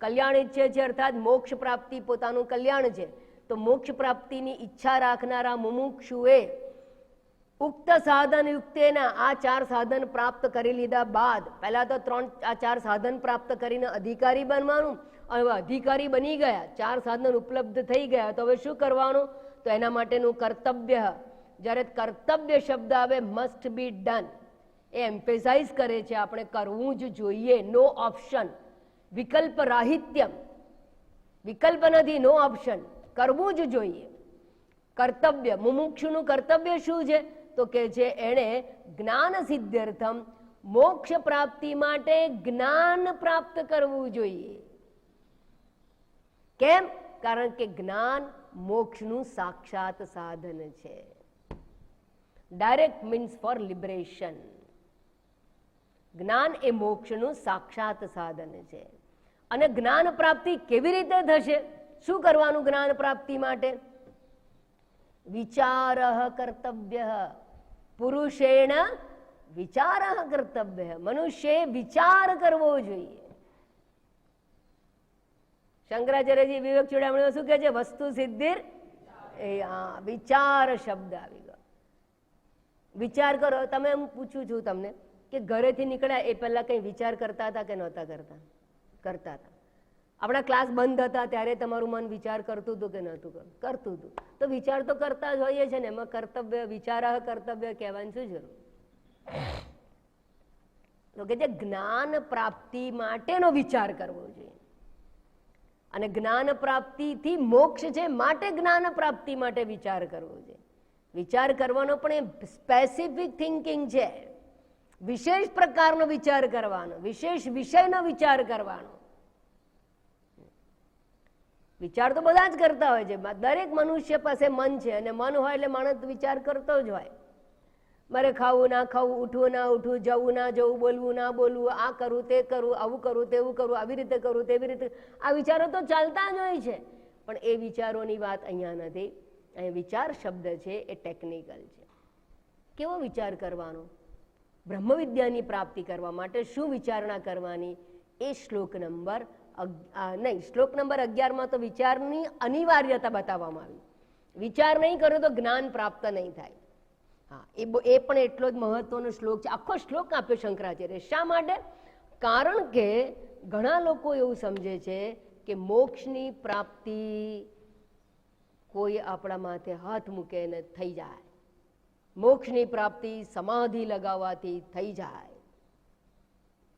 કલ્યાણ ઈચ્છે છે અર્થાત મોક્ષ પ્રાપ્તિ પોતાનું કલ્યાણ છે. તો મોક્ષ પ્રાપ્તિની ઈચ્છા રાખનારા મુમુક્ષુએ ઉક્ત સાધન યુક્તેના આ 4 સાધન પ્રાપ્ત કરી લીધા બાદ, પહેલા તો 4 સાધન પ્રાપ્ત કરીને અધિકારી બનવાનું. હવે અધિકારી બની ગયા, 4 સાધન ઉપલબ્ધ થઈ ગયા, તો હવે શું કરવાનું? તો એના માટેનું કર્તવ્ય. જ્યારે કર્તવ્ય શબ્દ આવે, must be done, A emphasise કરે છે આપણે કરવું જ જોઈએ, નો ઓપ્શન, વિકલ્પ રાહિત્યમ, વિકલ્પ નથી, નો ઓપ્શન, કરવું જ જોઈએ. કર્તવ્ય, મુમુક્ષુનું કર્તવ્ય શું છે? તો કે છે એણે જ્ઞાન સિદ્ધ્યર્થમ, મોક્ષ પ્રાપ્તિ માટે જ્ઞાન પ્રાપ્ત કરવું જોઈએ. કેમ? કારણ કે જ્ઞાન મોક્ષનું સાક્ષાત સાધન છે. Direct means for liberation. જ્ઞાન એ મોક્ષનું સાક્ષાત સાધન છે. અને જ્ઞાન પ્રાપ્તિ કેવી રીતે થશે? શું કરવાનું જ્ઞાન પ્રાપ્તિ માટે? વિચારઃ કર્તવ્ય, પુરુષેણ વિચારઃ કર્તવ્ય. મનુષ્યએ વિચાર કરવો જોઈએ. શંકરાચાર્યજી વિવેક ચૂડામણીમાં શું કહે છે? વસ્તુ સિદ્ધિર, વિચાર શબ્દ આવી ગયો. વિચાર કરો. તમે હું પૂછું છું તમને કે ઘરેથી નીકળ્યા એ પહેલા કઈ વિચાર કરતા હતા કે નહોતા કરતા? કરતા હતા. આપણા ક્લાસ બંધ હતા ત્યારે તમારું મન વિચાર કરતું હતું કે નહોતું? કરતું હતું. તો વિચાર તો કરતા જ હોઈએ છે ને, એમાં કર્તવ્ય, વિચારઃ કર્તવ્ય કહેવાની શું જરૂર? તો કે જે જ્ઞાન પ્રાપ્તિ માટેનો વિચાર કરવો જોઈએ. અને જ્ઞાન પ્રાપ્તિથી મોક્ષ છે, માટે જ્ઞાન પ્રાપ્તિ માટે વિચાર કરવો જોઈએ. વિચાર કરવાનો પણ એ સ્પેસિફિક થિંકિંગ છે. વિશેષ પ્રકારનો વિચાર કરવાનો, વિશેષ વિષયનો વિચાર કરવાનો. વિચાર તો બધા જ કરતા હોય છે. દરેક મનુષ્ય પાસે મન છે, અને મન હોય એટલે માણસ વિચાર કરતો જ હોય. મારે ખાવું ના ખાવું, ઉઠવું ના ઉઠવું, જવું ના જવું, બોલવું ના બોલવું, આ કરું તે કરું, આવું કરું તેવું કરું, આવી રીતે કરું તેવી રીતે, આ વિચારો તો ચાલતા જ હોય છે. પણ એ વિચારોની વાત અહીંયા નથી. અહીંયા વિચાર શબ્દ છે એ ટેકનિકલ છે. કેવો વિચાર કરવાનો? બ્રહ્મ વિદ્યાની પ્રાપ્તિ કરવા માટે શું વિચારણા કરવાની? એ શ્લોક નંબર શ્લોક નંબર 11માં તો વિચારની અનિવાર્યતા બતાવવામાં આવી. વિચાર નહીં કરો તો જ્ઞાન પ્રાપ્ત નહીં થાય. હા, એ પણ એટલો જ મહત્વનો શ્લોક છે. આખો શ્લોક આપ્યો શંકરાચાર્ય. શા માટે? કારણ કે ઘણા લોકો એવું સમજે છે કે મોક્ષની પ્રાપ્તિ કોઈ આપણા માથે હાથ મૂકે ને થઈ જાય. મોક્ષની પ્રાપ્તિ સમાધિ લગાવવાથી થઈ જાય.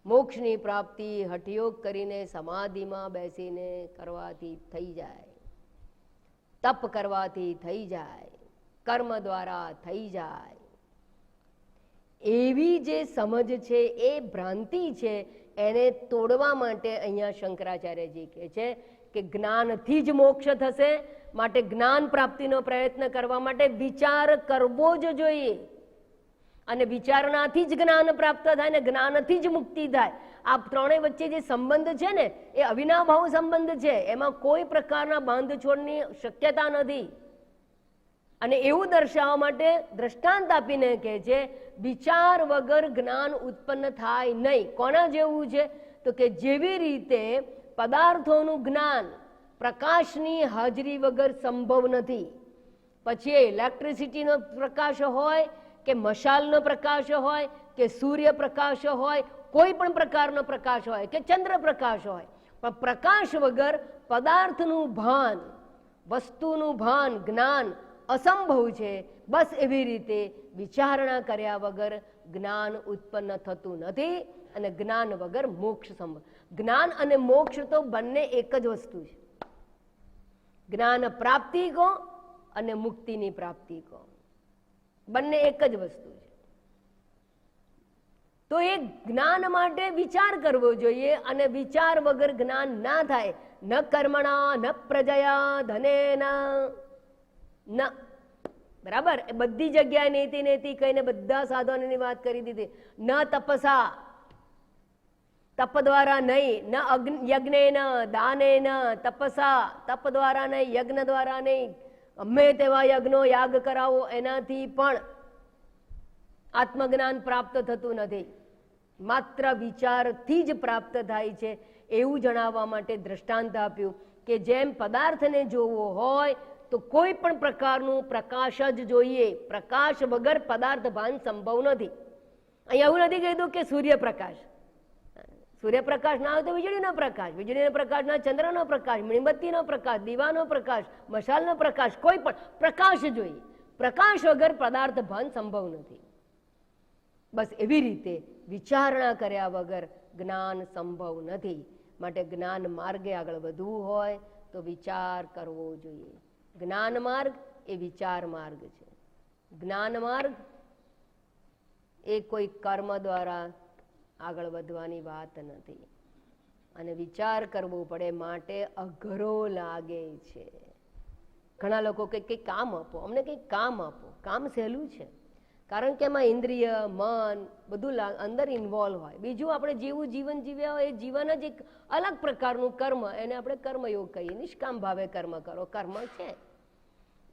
મોક્ષની પ્રાપ્તિ હઠયોગ કરીને સમાધિમાં બેસીને કરવાથી થઈ જાય. તપ કરવાથી થઈ જાય. કર્મ દ્વારા થઈ જાય. એવી જે સમજ છે એ ભ્રાંતિ છે, એને તોડવા માટે અહીંયા શંકરાચાર્યજી કહે છે કે જ્ઞાનથી જ મોક્ષ થશે. માટે જ્ઞાન પ્રાપ્તિનો પ્રયત્ન કરવા માટે વિચાર કરવો જ જોઈએ. અને વિચારણાથી જ જ્ઞાન પ્રાપ્ત થાય ને જ્ઞાનથી જ મુક્તિ થાય. આ ત્રણેય વચ્ચે જે સંબંધ છે ને એ અવિનાભાવ સંબંધ છે. એમાં કોઈ પ્રકારના બાંધછોડની શક્યતા નથી. અને એવું દર્શાવવા માટે દ્રષ્ટાંત આપીને કહે છે વિચાર વગર જ્ઞાન ઉત્પન્ન થાય નહીં. કોના જેવું છે? તો કે જેવી રીતે પદાર્થોનું જ્ઞાન પ્રકાશની હાજરી વગર સંભવ નથી. પછી ઇલેક્ટ્રિસિટીનો પ્રકાશ હોય કે મશાલનો પ્રકાશ હોય કે સૂર્ય પ્રકાશ હોય, કોઈ પણ પ્રકારનો પ્રકાશ હોય કે ચંદ્ર પ્રકાશ હોય, પણ પ્રકાશ વગર પદાર્થનું ભાન, વસ્તુનું ભાન, જ્ઞાન અસંભવ છે. બસ એવી રીતે વિચારણા કર્યા વગર જ્ઞાન ઉત્પન્ન થતું નથી. અને જ્ઞાન વગર મોક્ષ સંભવ. જ્ઞાન અને મોક્ષ તો બંને એક જ વસ્તુ છે. જ્ઞાન પ્રાપ્તિ કહો અને મુક્તિની પ્રાપ્તિ કહો, બંને એક જ વસ્તુ છે. તો એ જ્ઞાન માટે વિચાર કરવો જોઈએ, અને વિચાર વગર જ્ઞાન ના થાય. ન કર્મણા ન પ્રજયા ધનેન ન. બરાબર, એ બધી જગ્યાએ નેતિ નેતિ કહીને બધા સાધનોની વાત કરી દીધી. ન તપસા, તપ દ્વારા નહીં, ન યજ્ઞેન દાનેન તપસા, તપ દ્વારા નહીં, યજ્ઞ દ્વારા નહીં. ગમે તેવા યજ્ઞો યાગ કરાવો, એનાથી પણ આત્મજ્ઞાન પ્રાપ્ત થતું નથી. માત્ર વિચારથી જ પ્રાપ્ત થાય છે એવું જણાવવા માટે દ્રષ્ટાંત આપ્યું કે જેમ પદાર્થને જોવો હોય તો કોઈ પણ પ્રકારનું પ્રકાશ જ જોઈએ. પ્રકાશ વગર પદાર્થ ભાન સંભવ નથી. અહીંયા એવું નથી કીધું કે સૂર્યપ્રકાશ, સૂર્યપ્રકાશ ના હોય તો વીજળીનો પ્રકાશ, વીજળીનો પ્રકાશ ના ચંદ્રનો પ્રકાશ, મીણબત્તીનો પ્રકાશ, દીવાનો પ્રકાશ, મશાલનો પ્રકાશ, કોઈ પણ પ્રકાશ જોઈએ. પ્રકાશ વગર પદાર્થ ભાન સંભવ નથી. બસ એવી રીતે વિચારણા કર્યા વગર જ્ઞાન સંભવ નથી. માટે જ્ઞાન માર્ગે આગળ વધવું હોય તો વિચાર કરવો જોઈએ. જ્ઞાન માર્ગ એ વિચાર માર્ગ છે. જ્ઞાન માર્ગ એ કોઈ કર્મ દ્વારા આગળ વધવાની વાત નથી. અને વિચાર કરવો પડે માટે અઘરો લાગે છે. ઘણા લોકો કંઈક કામ આપો, અમને કંઈક કામ આપો. કામ સહેલું છે, કારણ કે એમાં ઇન્દ્રિય, મન બધું અંદર ઇન્વોલ્વ હોય. બીજું આપણે જેવું જીવન જીવ્યા હોય એ જીવન જ એક અલગ પ્રકારનું કર્મ, એને આપણે કર્મયોગ કહીએ. નિષ્કામ ભાવે કર્મ કરો, કર્મ છે.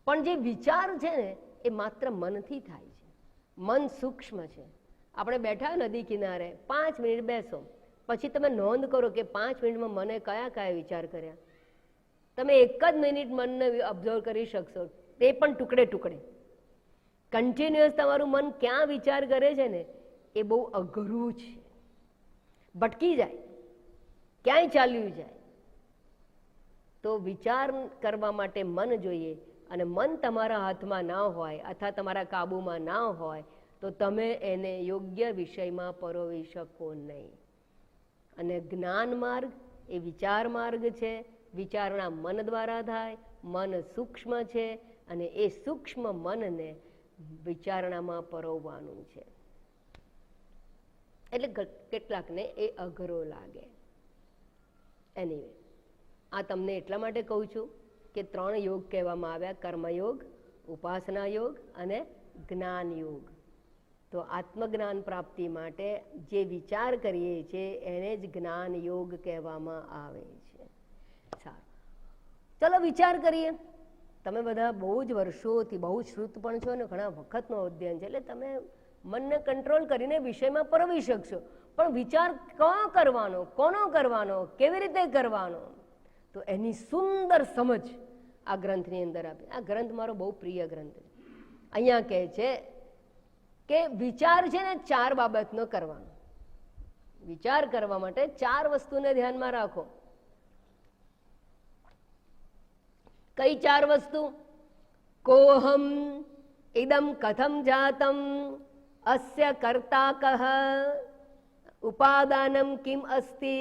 પણ જે વિચાર છે ને એ માત્ર મનથી થાય છે. મન સૂક્ષ્મ છે. આપણે બેઠા નદી કિનારે 5 મિનિટ બેસો, પછી તમે નોંધ કરો કે 5 મિનિટમાં મને કયા કયા વિચાર કર્યા. તમે 1 જ મિનિટ મનને ઓબ્ઝર્વ કરી શકશો, તે પણ ટુકડે ટુકડે. કન્ટિન્યુઅસ તમારું મન ક્યાં વિચાર કરે છે ને એ બહુ અઘરું છે. ભટકી જાય, ક્યાંય ચાલ્યું જાય. તો વિચાર કરવા માટે મન જોઈએ, અને મન તમારા હાથમાં ના હોય અથવા તમારા કાબુમાં ના હોય તો તમે એને યોગ્ય વિષયમાં પરોવી શકો નહીં. અને જ્ઞાન માર્ગ એ વિચાર માર્ગ છે. વિચારણા મન દ્વારા થાય. મન સૂક્ષ્મ છે, અને એ સૂક્ષ્મ મનને વિચારણામાં પરોવવાનું છે. એટલે કેટલાકને એ અઘરો લાગે. એનીવે, આ તમને એટલા માટે કહું છું કે 3 યોગ કહેવામાં આવ્યા: કર્મયોગ, ઉપાસના યોગ અને જ્ઞાન યોગ. તો આત્મજ્ઞાન પ્રાપ્તિ માટે જે વિચાર કરીએ છીએ એને જ જ્ઞાન યોગ કહેવામાં આવે છે. સારું, ચલો વિચાર કરીએ. તમે બધા બહુ જ વર્ષોથી બહુ શ્રુત પણ છો ને ઘણા વખતનો અધ્યયન છે, એટલે તમે મનને કંટ્રોલ કરીને વિષયમાં પરોવી શકશો. પણ વિચાર કોનો કરવાનો, કોનો કરવાનો, કેવી રીતે કરવાનો, તો એની સુંદર સમજ આ ગ્રંથની અંદર આપે. આ ગ્રંથ મારો બહુ પ્રિય ગ્રંથ છે. અહીંયા કહે છે કે વિચાર છે ને 4 બાબતનો કરવાનો. વિચાર કરવા માટે 4 વસ્તુને ધ્યાનમાં રાખો. કઈ 4 વસ્તુ? કોહમ ઇદમ કથમ જાતમ અસ્ય કર્તા કહ ઉપાદાનમ કિમ અસ્તિ.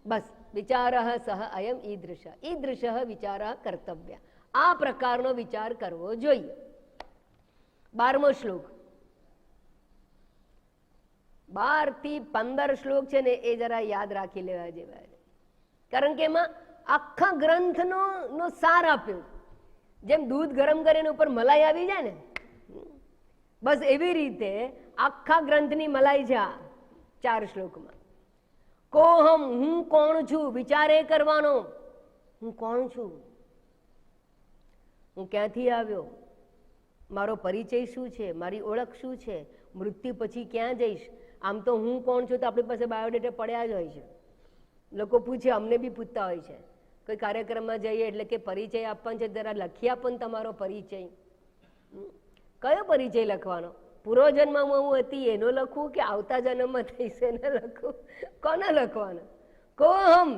બસ, વિચારઃ સહ અયમ ઈદૃશ. ઈદૃશ વિચારઃ કર્તવ્ય. આ પ્રકારનો વિચાર કરવો જોઈએ. 12મો શ્લોક, 12 થી 15 શ્લોક છે ને એ જરા યાદ રાખી લેવા જેવા છે, કારણ કે એમાં આખા ગ્રંથનો સાર આપ્યો. જેમ દૂધ ગરમ કરીને ઉપર મલાઈ આવી જાય ને, બસ એવી રીતે આખા ગ્રંથની મલાઈ છે આ 4 શ્લોકમાં. કોહમ, હું કોણ છું, વિચાર એ કરવાનો. હું કોણ છું, હું ક્યાંથી આવ્યો, મારો પરિચય શું છે, મારી ઓળખ શું છે, મૃત્યુ પછી ક્યાં જઈશ. આમ તો હું કોણ છું તો આપણી પાસે બાયોડેટા પડ્યા જ હોય છે. લોકો પૂછે, અમને બી પૂછતા હોય છે. કોઈ કાર્યક્રમમાં જઈએ એટલે કે પરિચય આપવાનો છે, જરા લખી આપો ને તમારો પરિચય. કયો પરિચય લખવાનો? પૂર્વજન્મમાં હું હતી એનો લખું કે આવતા જન્મમાં થઈશ એને લખું? કોને લખવાનો? કોહમ,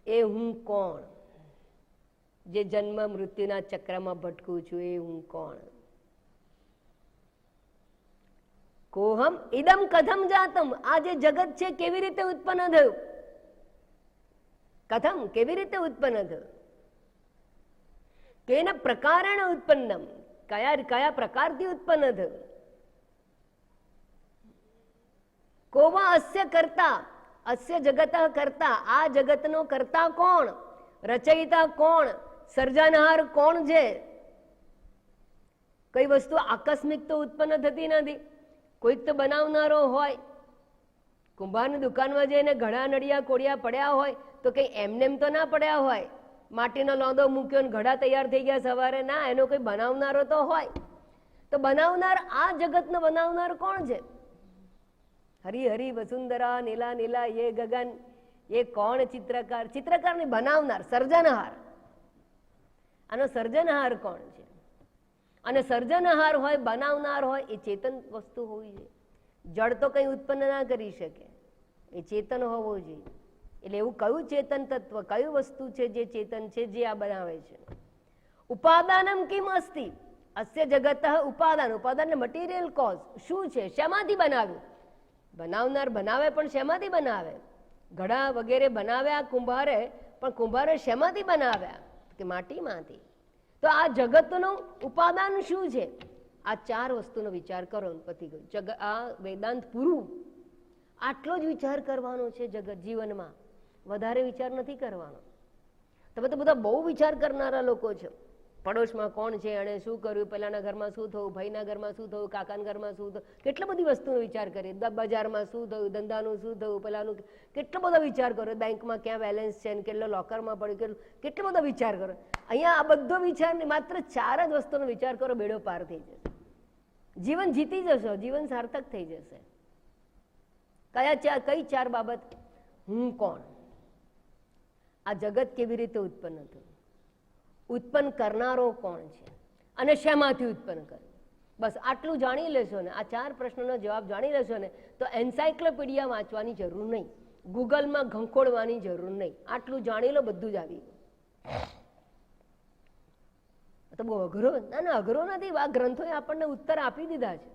એ હું કોણ, જે જન્મ મૃત્યુના ચક્રમાં ભટકું છું, એ હું કોણ. કોહમ ઇદમ કથમ જાતમ, આ જે જગત છે કેવી રીતે ઉત્પન્ન થયું? કથમ કેવી રીતે ઉત્પન્ન થયું? કેન પ્રકારેણ ઉત્પન્નમ, કયા પ્રકારથી ઉત્પન્ન થયું? કોવા અસ્ય કર્તા, અસ્ય જગત કર્તા, આ જગતનો કર્તા કોણ? રચયિતા કોણ? સર્જનહાર કોણ છે? કઈ વસ્તુ આકસ્મિક તો ઉત્પન્ન થતી નથી, કોઈક તો બનાવનારો હોય. કુંભારની દુકાનમાં જઈને ઘડા નડિયા કોડિયા પડ્યા હોય તો કઈ એમનેમ તો ના પડ્યા હોય. માટીનો લોંદો મૂક્યો ને ઘડા તૈયાર થઈ ગયા સવારે, ના, એનો કોઈ બનાવનારો તો હોય. તો બનાવનાર, આ જગતનો બનાવનાર કોણ છે? હરી હરી વસુંધરા નીલા નીલા ये ગગન, ये કોણ ચિત્રકાર? ચિત્રકારને બનાવનાર, સર્જનહાર. આનો સર્જનહાર કોણ છે? અને સર્જનહાર હોય, બનાવનાર હોય, એ ચેતન વસ્તુ હોવી જોઈએ. જળ તો કઈ ઉત્પન્ન ના કરી શકે, એ ચેતન હોવો જોઈએ. એટલે એવું કયું ચેતન તત્વ, કયું વસ્તુ છે જે ચેતન છે, જે આ બનાવે છે? ઉપાદાનમ કિમ અસ્તિ, અસ્ય જગત ઉપાદાન. ઉપાદાન એટલે મટીરિયલ કોઝ, શું છે, શેમાંથી બનાવ્યું? બનાવનાર બનાવે, પણ શેમાંથી બનાવે? ઘડા વગેરે બનાવ્યા કુંભારે, પણ કુંભારે શેમાંથી બનાવ્યા? કે માટીમાંથી. તો આ જગતનું ઉપાદાન શું છે? આ ચાર વસ્તુનો વિચાર કરો, પતી ગયું. આ વેદાંત પૂરું. આટલો જ વિચાર કરવાનો છે જગત જીવનમાં, વધારે વિચાર નથી કરવાનો. તમે તો બધા બહુ વિચાર કરનારા લોકો છો. પડોશમાં કોણ છે, એણે શું કર્યું, પેલાના ઘરમાં શું થયું, ભાઈના ઘરમાં શું થયું, કાકાના ઘરમાં શું થયું, કેટલી બધી વસ્તુનો વિચાર કરીએ. બજારમાં શું થયું, ધંધાનું શું થયું, પેલાનું કેટલો બધો વિચાર કરો. બેંકમાં ક્યાં બેલેન્સ છે, કેટલો લોકરમાં પડ્યું, કેટલો બધો વિચાર કરો. અહીંયા આ બધો વિચાર માત્ર ચાર જ વસ્તુનો વિચાર કરો, બેડો પાર થઈ જશે. જીવન જીતી જશો, જીવન સાર્થક થઈ જશે. કઈ ચાર બાબત? હું કોણ, આ જગત કેવી રીતે ઉત્પન્ન થયું, ઉત્પન્ન કરનારો કોણ છે, અને શેમાંથી ઉત્પન્ન કર્યું. બસ આટલું જાણી લેશો ને, આ ચાર પ્રશ્નોનો જવાબ જાણી લેશો ને, તો એન્સાયક્લોપીડિયા વાંચવાની જરૂર નહીં, ગૂગલમાં ઘંખોડવાની જરૂર નહીં. આટલું જાણી લો, બધું જ આવી ગયું. તો બહુ અઘરો? ના, અઘરો નથી. આ ગ્રંથોએ આપણને ઉત્તર આપી દીધા છે.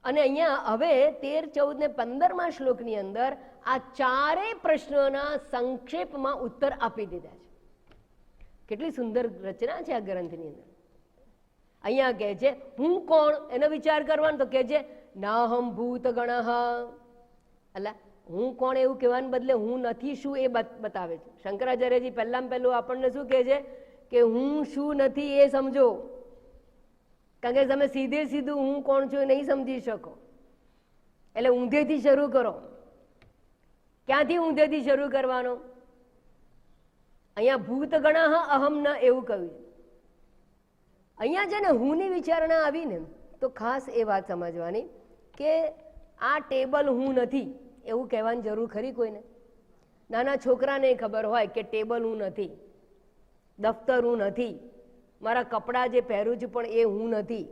અને અહીંયા હવે 13, 14 ને 15મા શ્લોકની અંદર આ ચારેય પ્રશ્નોના સંક્ષેપમાં ઉત્તર આપી દીધા છે. કેટલી સુંદર રચના છે આ ગ્રંથની અંદર. અહીંયા કહે છે હું કોણ, એનો વિચાર કરવાનો. તો કહે છે નાહમ ભૂત ગણઃ. એટલે હું કોણ એવું કહેવાને બદલે હું નથી શું એ બતાવે છે. શંકરાચાર્યજી પહેલું આપણને શું કહે છે કે હું શું નથી એ સમજો. કારણ કે તમે સીધે સીધું હું કોણ છું એ નહીં સમજી શકો, એટલે ઊંધેથી શરૂ કરો. ક્યાંથી ઊંધેથી શરૂ કરવાનો? અહીંયા ભૂત ગણઃ અહમ ન એવું કહ્યું. અહીંયા છે ને હુંની વિચારણા આવી ને, તો ખાસ એ વાત સમજવાની કે આ ટેબલ હું નથી એવું કહેવાની જરૂર ખરી કોઈને? નાના છોકરાને ખબર હોય કે ટેબલ હું નથી, દફતર હું નથી, મારા કપડાં જે પહેરું છું પણ એ હું નથી,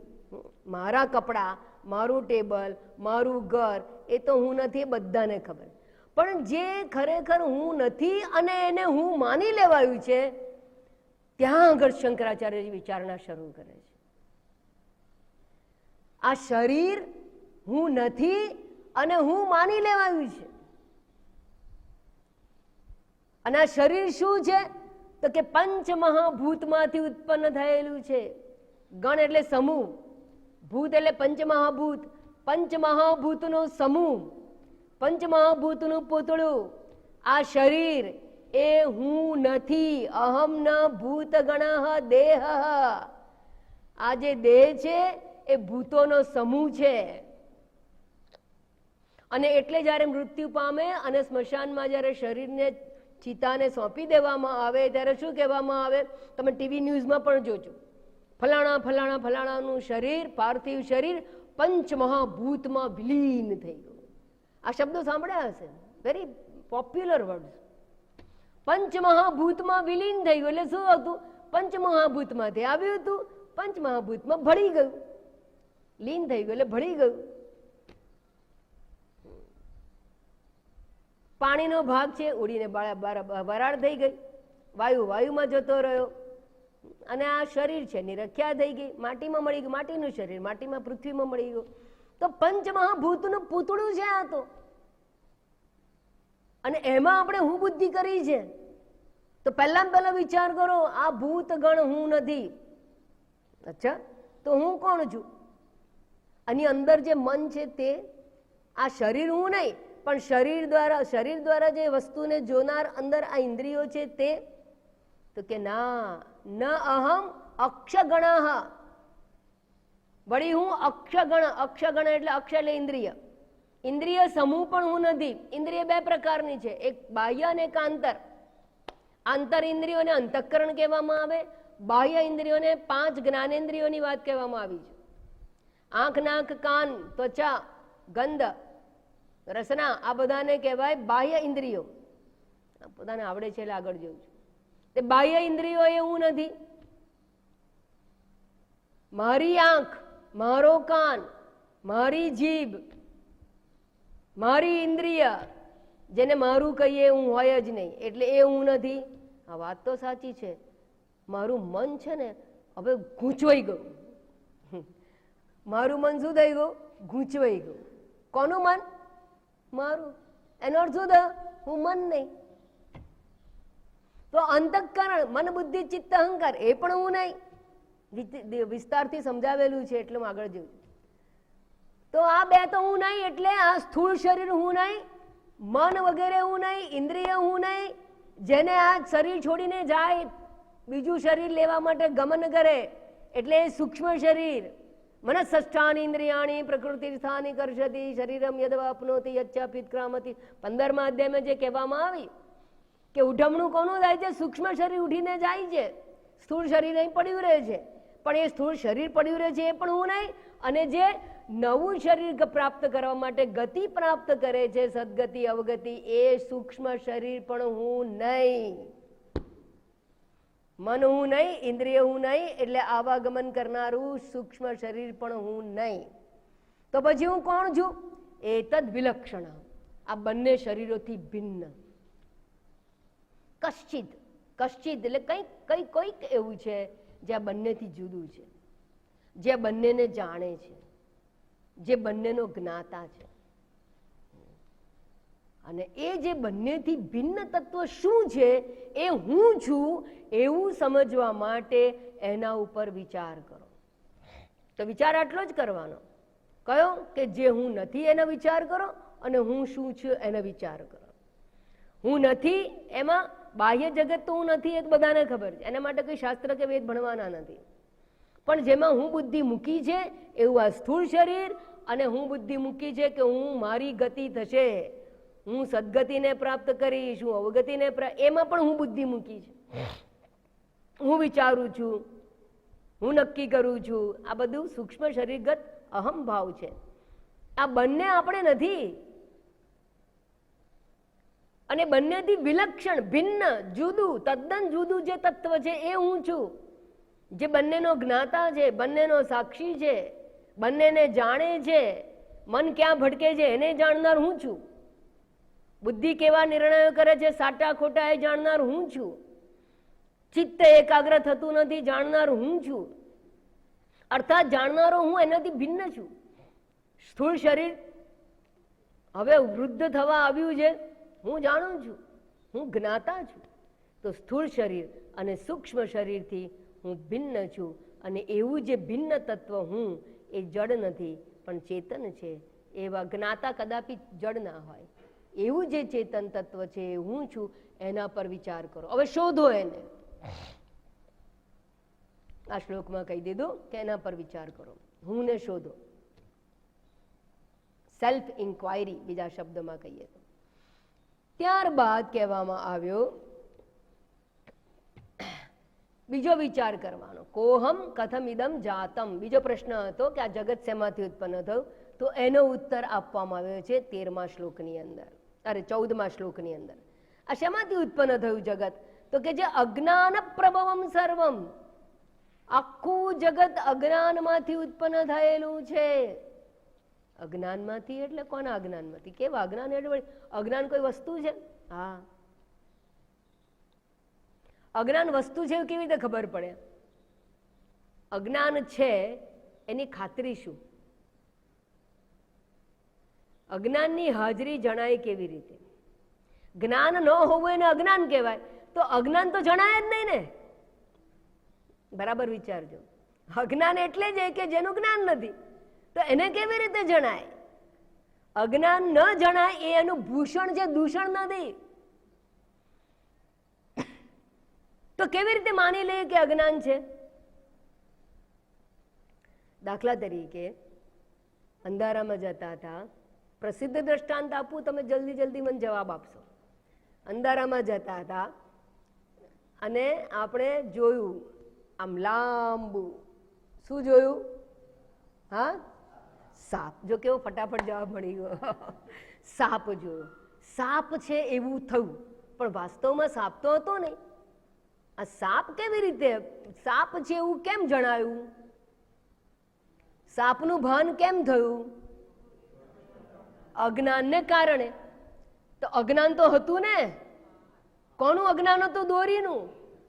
મારા કપડાં, મારું ટેબલ, મારું ઘર એ તો હું નથી, એ બધાને ખબર. પણ જે ખરેખર હું નથી અને એને હું માની લેવાયું છે, ત્યાં આગળ શંકરાચાર્ય વિચારણા શરૂ કરે છે. આ શરીર હું નથી અને હું માની લેવાયું છે. અને આ શરીર શું છે? તો કે પંચ મહાભૂતમાંથી ઉત્પન્ન થયેલું છે. ગણ એટલે સમૂહ, ભૂત એટલે પંચમહાભૂત, પંચમહાભૂતનો સમૂહ, પંચમહાભૂતનું પૂતળું. આ શરીર એ હું નથી. અહમ ન ભૂત ગણઃ દેહ. આ જે દેહ છે એ ભૂતોનો સમૂહ છે. અને એટલે જ્યારે મૃત્યુ પામે અને સ્મશાનમાં જ્યારે શરીરને ચિતાને સોંપી દેવામાં આવે ત્યારે શું કહેવામાં આવે? તમે ટીવી ન્યૂઝમાં પણ જોજો, ફલાણા ફલાણા ફલાણાનું શરીર, પાર્થિવ શરીર પંચમહાભૂતમાં વિલીન થઈ ગયું. આ શબ્દો સાંભળ્યા હશે, વેરી પોપ્યુલર વર્ડ. પંચમહાભૂતમાં વિલીન થઈ ગયું એટલે શું હતું? પંચમહાભૂતમાંથી આવ્યું હતું, પંચમહાભૂતમાં ભળી ગયું, લીન થઈ ગયું એટલે ભળી ગયું. પાણીનો ભાગ છે ઉડીને વરાળ થઈ ગઈ, વાયુમાં જતો રહ્યો. અને આ શરીર છે નિરખ્યા થઈ ગઈ, માટીમાં મળી ગયું, માટીનું શરીર માટીમાં પૃથ્વીમાં મળી ગયું. તો પંચમહાભૂતનું પૂતળું છે આ તો, અને એમાં આપણે હું બુદ્ધિ કરી છે. તો પહેલા વિચાર કરો, આ ભૂત ગણ હું નથી. અચ્છા, તો હું કોણ છું? આની અંદર જે મન છે તે, આ શરીર હું નહીં, પણ શરીર દ્વારા જે વસ્તુને જોનાર અંદર આ ઇન્દ્રિયો છે તે. તો કે ના, ન અહમ અક્ષગણ. વળી હું અક્ષગણ. અક્ષગણ એટલે અક્ષ એટલે ઇન્દ્રિય. ઇન્દ્રિય સમૂહ પણ હું નથી. ઇન્દ્રિય બે પ્રકારની છે, એક બાહ્ય અને એક આંતર. આંતર ઇન્દ્રિયોને અંતઃકરણ કહેવામાં આવે. બાહ્ય ઇન્દ્રિયોને 5 જ્ઞાનેન્દ્રિયોની વાત કહેવામાં આવી છે. આંખ, નાક, કાન, ત્વચા, ગંધ, રસના, આ બધાને કહેવાય બાહ્ય ઇન્દ્રિયો. પોતાને આવડે છે એટલે આગળ જવું છું. તે બાહ્ય ઇન્દ્રિયો એ હું નથી. મારી આંખ, મારો કાન, મારી જીભ, મારી ઇન્દ્રિય, જેને મારું કહીએ હું હોય જ નહીં, એટલે એ હું નથી. આ વાત તો સાચી છે. મારું મન છે ને હવે ગૂંચવાઈ ગયું. મારું મન શું થઈ ગયું? ગૂંચવાઈ ગયું. કોનું મન? મારું. એનો અર્થ શું થયો? હું મન નહીં. તો અંતઃકરણ, મન, બુદ્ધિ, ચિત્ત, અહંકાર એ પણ હું નહીં. વિસ્તારથી સમજાવેલું છે એટલે હું આગળ જઉં. તો આ બે તો હું નહીં, એટલે આ સ્થૂળ શરીર હું નહીં, મન વગેરે હું નહીં, ઇન્દ્રિય હું નહીં. જેને આ શરીર છોડીને જાય, બીજું શરીર લેવા માટે ગમન કરે, એટલે એ સૂક્ષ્મ શરીર. મનઃસ્થાની ઇન્દ્રિયાણી પ્રકૃતિ સ્થાની કરશતી શરીરમ યદવાપનોતિ યચ્છાપિત્ક્રામતિ. 15મા અધ્યાયમાં જે કહેવામાં આવી કે ઉઠમણું કોનું થાય છે? સૂક્ષ્મ શરીર ઉઠીને જાય છે, સ્થૂળ શરીર અહીં પડ્યું રહે છે. પણ એ સ્થૂળ શરીર પડ્યું રહે છે એ પણ હું નહીં. અને જે નવું શરીર પ્રાપ્ત કરવા માટે ગતિ પ્રાપ્ત કરે છે, સદગતિ, અવગતિ, એ સૂક્ષ્મ શરીર પણ હું નહીં. મન હું નહીં, ઇન્દ્રિય હું નહીં, એટલે આવાગમન કરનારું સૂક્ષ્મ શરીર પણ હું નહીં. તો પછી હું કોણ છું? એતદ વિલક્ષણ. આ બંને શરીરોથી ભિન્ન. કશ્ચિત. કશ્ચિત એટલે કંઈક એવું છે જે આ બંનેથી જુદું છે, જે બંનેને જાણે છે, જે બંનેનો જ્ઞાતા છે. અને એ જે બંનેથી ભિન્ન તત્વ શું છે એ હું છું એવું સમજવા માટે એના ઉપર વિચાર કરો. તો વિચાર આટલો જ કરવાનો. કયો? કે જે હું નથી એનો વિચાર કરો, અને હું શું છું એનો વિચાર કરો. હું નથી એમાં બાહ્ય જગત તો હું નથી એ બધાને ખબર છે, એના માટે કોઈ શાસ્ત્ર કે વેદ ભણવાના નથી. પણ જેમાં હું બુદ્ધિ મૂકી છે એવું આ સ્થૂળ શરીર, અને હું બુદ્ધિ મૂકી છે કે હું મારી ગતિ થશે, હું સદગતિને પ્રાપ્ત કરીશ, હું અવગતિને એમાં પણ હું બુદ્ધિ મૂકી છે. હું વિચારું છું, હું નક્કી કરું છું. આ બધું સૂક્ષ્મ શરીરગત અહમ ભાવ છે. આ બંને આપણે નથી. અને બંનેથી વિલક્ષણ, ભિન્ન, જુદું, તદ્દન જુદું જે તત્વ છે એ હું છું, જે બંનેનો જ્ઞાતા છે, બંનેનો સાક્ષી છે, બંનેને જાણે છે. મન ક્યાં ભટકે છે એને જાણનાર હું છું. બુદ્ધિ કેવા નિર્ણયો કરે છે, સાટા ખોટા, એ જાણનાર હું છું. ચિત્ત એકાગ્ર થતું નથી, જાણનાર હું છું. અર્થાત જાણનારો હું એનાથી ભિન્ન છું. સ્થૂળ શરીર હવે વૃદ્ધ થવા આવ્યું છે, હું જાણું છું, હું જ્ઞાતા છું. તો સ્થૂળ શરીર અને સૂક્ષ્મ શરીરથી હું ભિન્ન છું. અને એવું જે ભિન્ન તત્વ હું, એ જડ નથી પણ ચેતન છે. એવા જ્ઞાતા કદાપી જડ ના હોય. એવું જે ચેતન તત્વ છે એ હું છું, એના પર વિચાર કરો. હવે શોધો એને. આ શ્લોકમાં કહી દીધું કે એના પર વિચાર કરો, હું ને શોધો. સેલ્ફ ઇન્ક્વાયરી બીજા શબ્દમાં કહીએ તો. ત્યારબાદ કહેવામાં આવ્યો બીજો વિચાર કરવાનો. કોહમ કથમ ઇદમ જાતમ. બીજો પ્રશ્ન હતો કે આ જગત શેમાંથી ઉત્પન્ન થયું? તો એનો ઉત્તર આપવામાં આવ્યો છે 13મા શ્લોકની અંદર, 14મા શ્લોકની અંદર. આ શેમાંથી ઉત્પન્ન થયું જગત? તો કે જે અજ્ઞાન પ્રભવમ સર્વમ, આખું જગત અજ્ઞાનમાંથી ઉત્પન્ન થયેલું છે. અજ્ઞાનમાંથી એટલે કોના અજ્ઞાનમાંથી? કેવા અજ્ઞાન? એટલે અજ્ઞાન કોઈ વસ્તુ છે? હા, અજ્ઞાન વસ્તુ છે કેવી રીતે ખબર પડે? અજ્ઞાન છે એની ખાતરી શું? અજ્ઞાનની હાજરી જણાય કેવી રીતે? જ્ઞાન ન હોવું એને અજ્ઞાન કહેવાય, તો અજ્ઞાન તો જણાય જ નહીં ને. બરાબર વિચારજો. અજ્ઞાન એટલે જ કે જેનું જ્ઞાન નથી, તો એને કેવી રીતે જણાય? અજ્ઞાન ન જણાય એ એનું ભૂષણ છે, દૂષણ નથી. તો કેવી રીતે માની લે કે અજ્ઞાન છે? દાખલા તરીકે અંધારામાં જતા હતા, પ્રસિદ્ધ દ્રષ્ટાંત આપું, તમે જલ્દી જલ્દી મને જવાબ આપશો. અંધારામાં જતા હતા અને આપણે જોયું આમ લાંબુ, શું જોયું? હા, સાપ. જો કેવો ફટાફટ જવાબ મળી ગયો. સાપ જોયો. સાપ છે એવું થયું, પણ વાસ્તવમાં સાપ તો હતો નહીં. આ સાપ કેવી રીતે સાપ છે એવું કેમ જણાયું? સાપનું ભાન કેમ થયું? અજ્ઞાનને કારણે. તો અજ્ઞાન તો હતું ને. કોનું અજ્ઞાન હતું? દોરીનું.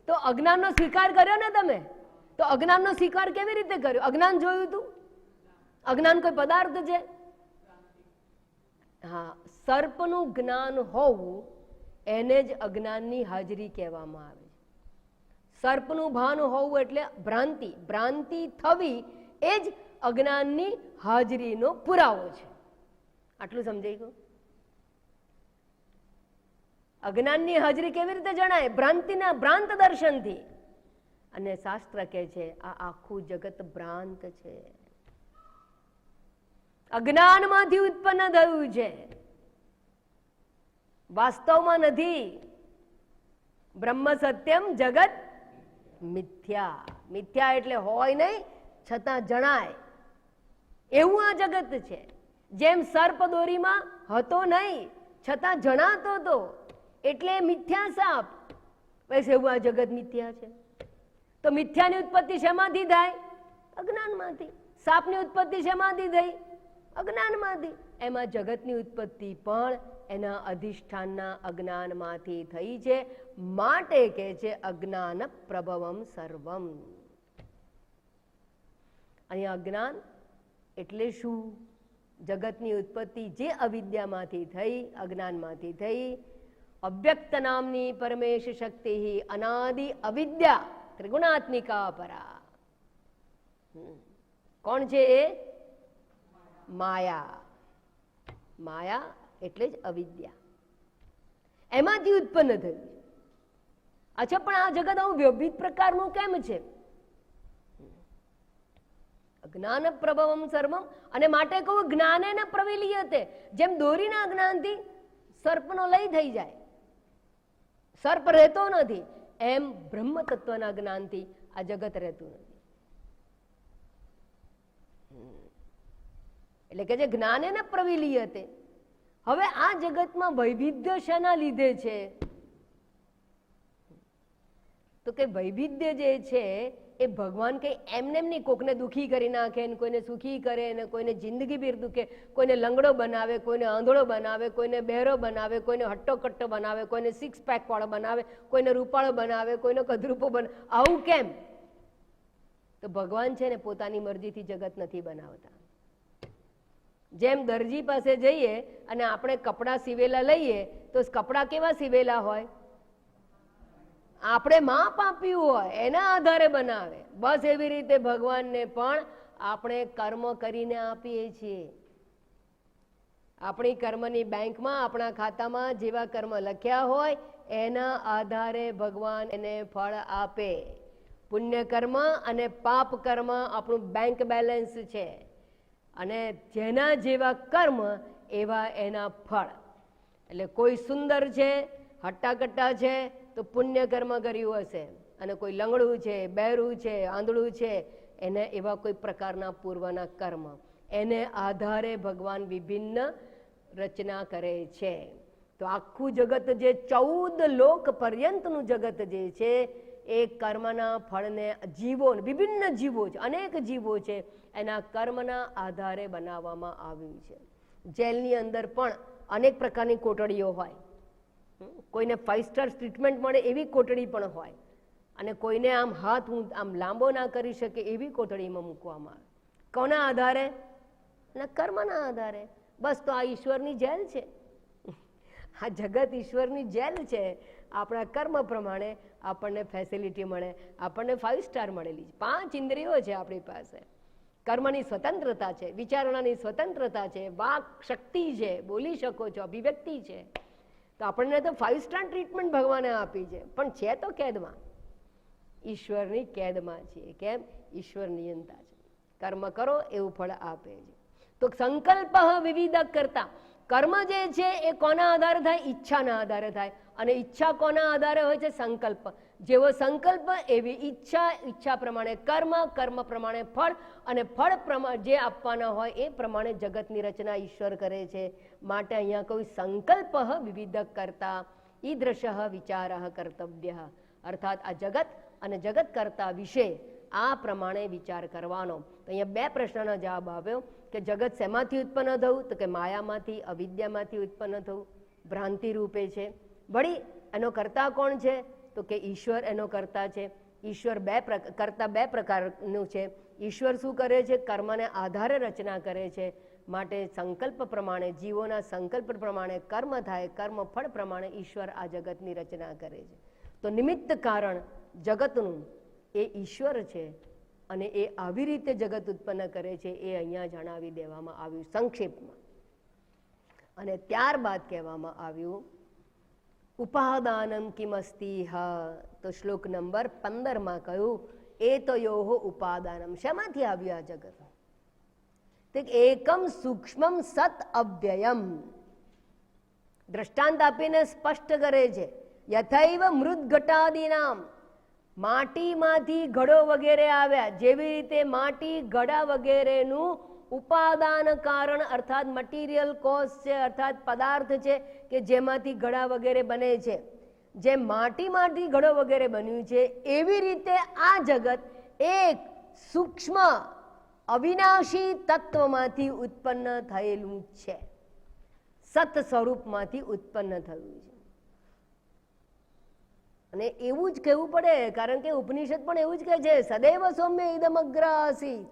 તો અજ્ઞાનનો સ્વીકાર કર્યો ને તમે. તો અજ્ઞાનનો સ્વીકાર કેવી રીતે કર્યો? અજ્ઞાન જોયું હતું? અજ્ઞાન કોઈ પદાર્થ છે? હા, સર્પનું જ્ઞાન હોવું એને જ અજ્ઞાનની હાજરી કહેવામાં આવે છે. સર્પનું ભાન હોવું એટલે ભ્રાંતિ. ભ્રાંતિ થવી એ જ અજ્ઞાનની હાજરીનો પુરાવો છે. આટલું સમજાઈ ગયું? અજ્ઞાનની હાજરી કેવી રીતે જણાય? ભ્રાંતિના ભ્રાંત દર્શનથી. અને શાસ્ત્ર કહે છે આ આખું જગત ભ્રાંત છે, અજ્ઞાનમાંથી ઉત્પન્ન થયું છે, વાસ્તવમાં નથી. બ્રહ્મ સત્યમ જગત મિથ્યા. મિથ્યા એટલે હોય નહીં છતાં જણાય એવું આ જગત છે. જેમ સર્પ દોરીમાં હતો નહીં છતાં જણાતો હતો, એટલે મિથ્યા સાપ. વૈસે એવું આ જગત મિથ્યા છે. તો મિથ્યાની ઉત્પત્તિ શેમાંથી થાય? અજ્ઞાનમાંથી. સાપની ઉત્પત્તિ શેમાંથી થઈ? અજ્ઞાનમાંથી. એમાં જગતની ઉત્પત્તિ પણ એના અધિષ્ઠાનના અજ્ઞાનમાંથી થઈ છે. માટે કે છે અજ્ઞાન પ્રભવમ સર્વમ. અહીંયા અજ્ઞાન એટલે શું? જગતની ઉત્પત્તિ જે અવિદ્યામાંથી થઈ, અજ્ઞાનમાંથી થઈ. અવ્યક્ત નામની પરમેશ શક્તિ અનાદિ અવિદ્યા ત્રિગુણાત્મિકા પરા. કોણ છે એ? માયા. માયા એટલે જ અવિદ્યા. એમાંથી ઉત્પન્ન થયું. અચ્છા, પણ આ જગત આવું વિવિધ પ્રકારનું કેમ છે? જ્ઞાન પ્રભવમ સર્વમ. અને માટે કહું જ્ઞાને ન પ્રવિલીયતે. જેમ દોરીના જ્ઞાનથી સર્પનો લય થઈ જાય, સર્પ રહેતો નથી, એમ બ્રહ્મ તત્વના જ્ઞાનથી આ જગત રહેતું નથી. એટલે કે જે જ્ઞાને ન પ્રવિલીયતે. હવે આ જગતમાં વૈવિધ્ય શેના લીધે છે? તો કે વૈવિધ્ય જે છે એ ભગવાન કઈ એમને નહીં કોકને દુઃખી કરી નાખે, કોઈને સુખી કરે, ને કોઈને જિંદગી ભીર દુખે, કોઈને લંગડો બનાવે, કોઈને આંધળો બનાવે, કોઈને બહેરો બનાવે, કોઈને હટ્ટો કટ્ટો બનાવે, કોઈને સિક્સ પેક વાળો બનાવે, કોઈને રૂપાળો બનાવે, કોઈને કદરૂપો બનાવે. આવું કેમ? તો ભગવાન છે ને પોતાની મરજીથી જગત નથી બનાવતા. જેમ દરજી પાસે જઈએ અને આપણે કપડાં સીવેલા લઈએ તો કપડાં કેવા સીવેલા હોય? આપણે માપ આપ્યું હોય એના આધારે બનાવે. બસ એવી રીતે ભગવાનને પણ આપણે કર્મ કરીને આપીએ છીએ. આપણી કર્મની બેંકમાં, આપણા ખાતામાં જેવા કર્મ લખ્યા હોય એના આધારે ભગવાન એને ફળ આપે. પુણ્ય કર્મ અને પાપ કર્મ આપણું બેંક બેલેન્સ છે, અને જેના જેવા કર્મ એવા એના ફળ. એટલે કોઈ સુંદર છે, હટ્ટાકટ્ટા છે તો પુણ્ય કર્મ કર્યું હશે, અને કોઈ લંગડું છે, બહેરું છે, આંધળું છે, એને એવા કોઈ પ્રકારના પૂર્વના કર્મ, એને આધારે ભગવાન વિભિન્ન રચના કરે છે. તો આખું જગત જે 14 લોક પર્યંતનું જગત જે છે એ કર્મના ફળને જીવો, વિભિન્ન જીવો છે, અનેક જીવો છે, એના કર્મના આધારે બનાવવામાં આવ્યું છે. જેલની અંદર પણ અનેક પ્રકારની કોટડીઓ હોય. કોઈને 5 સ્ટાર ટ્રીટમેન્ટ મળે એવી કોટડી પણ હોય, અને કોઈને આમ હાથ આમ લાંબો ના કરી શકે એવી કોટડીમાં મૂકવામાં આવે. કોના આધારે? કર્મના આધારે. બસ તો આ ઈશ્વરની જેલ છે, આ જગત ઈશ્વરની જેલ છે. આપણા કર્મ પ્રમાણે આપણને ફેસિલિટી મળે, આપણને 5 સ્ટાર મળેલી છે. 5 ઇન્દ્રિયો છે આપણી પાસે, કર્મની સ્વતંત્રતા છે, વિચારણાની સ્વતંત્રતા છે, વાક શક્તિ છે, બોલી શકો છો, અભિવ્યક્તિ છે. તો આપણને તો 5 સ્ટાર ટ્રીટમેન્ટ ભગવાને આપી છે, પણ છે તો કેદમાં, ઈશ્વરની કેદમાં છીએ. કેમ? ઈશ્વર નિયંતા છે. કર્મ કરો એવું ફળ આપે છે. તો સંકલ્પ વિવિધ કરતા, કર્મ જે છે એ કોના આધારે થાય? ઈચ્છાના આધારે થાય. અને ઈચ્છા કોના આધારે હોય છે? સંકલ્પ. જેવો સંકલ્પ એવી ઈચ્છા, ઈચ્છા પ્રમાણે કર્મ, કર્મ પ્રમાણે ફળ, અને ફળ પ્રમાણે જે આપવાના હોય એ પ્રમાણે જગતની રચના ઈશ્વર કરે છે. માટે અહીંયા કોઈ સંકલ્પ વિવિધ કરતા ઈદૃશ વિચાર કર્તવ્ય, અર્થાત આ જગત અને જગત કરતા વિશે આ પ્રમાણે વિચાર કરવાનો. તો અહીંયા 2 પ્રશ્નનો જવાબ આવ્યો કે જગત શેમાંથી ઉત્પન્ન થયું? તો કે માયામાંથી, અવિદ્યામાંથી ઉત્પન્ન થયું, ભ્રાંતિ રૂપે છે. વળી એનો કરતા કોણ છે? તો કે ઈશ્વર એનો કરતા છે. ઈશ્વર કરતા 2 પ્રકારનું છે. ઈશ્વર શું કરે છે? કર્મને આધારે રચના કરે છે. માટે સંકલ્પ પ્રમાણે, જીવોના સંકલ્પ પ્રમાણે કર્મ થાય, કર્મ ફળ પ્રમાણે ઈશ્વર આ જગતની રચના કરે છે. તો નિમિત્ત કારણ જગતનું એ ઈશ્વર છે, અને એ આવી રીતે જગત ઉત્પન્ન કરે છે એ અહીંયા જણાવી દેવામાં આવ્યું સંક્ષેપમાં. અને ત્યારબાદ કહેવામાં આવ્યું ઉપાદાનમ કિમસ્તિ. તો શ્લોક નંબર 15 કહ્યું એતયોઃ ઉપાદાનમ. શેમાંથી આવ્યું આ જગત? એકમ સૂક્ષ્મમ સત અવ્યયમ. દ્રષ્ટાંત આપીને સ્પષ્ટ કરે છે. યથૈવ મૃદ ઘટાદિનામ, માટીમાંથી ઘડો વગેરે આવ્યા, જેવી રીતે માટી, ઘડા વગેરેનું ઉપાદાન કારણ અર્થાત મટીરિયલ કોઝ છે, અર્થાત પદાર્થ છે કે જેમાંથી ઘડા વગેરે બને છે. જેમ માટીમાંથી ઘડો વગેરે બન્યું છે એવી રીતે આ જગત એક સૂક્ષ્મ અવિનાશી તત્વમાંથી ઉત્પન્ન થયેલું છે, સત સ્વરૂપમાંથી ઉત્પન્ન થયું છે. અને એવું જ કહેવું પડે, કારણ કે ઉપનિષદ પણ એવું જ કહે છે સદૈવ સૌમ્ય ઇદમ અગ્ર આસીત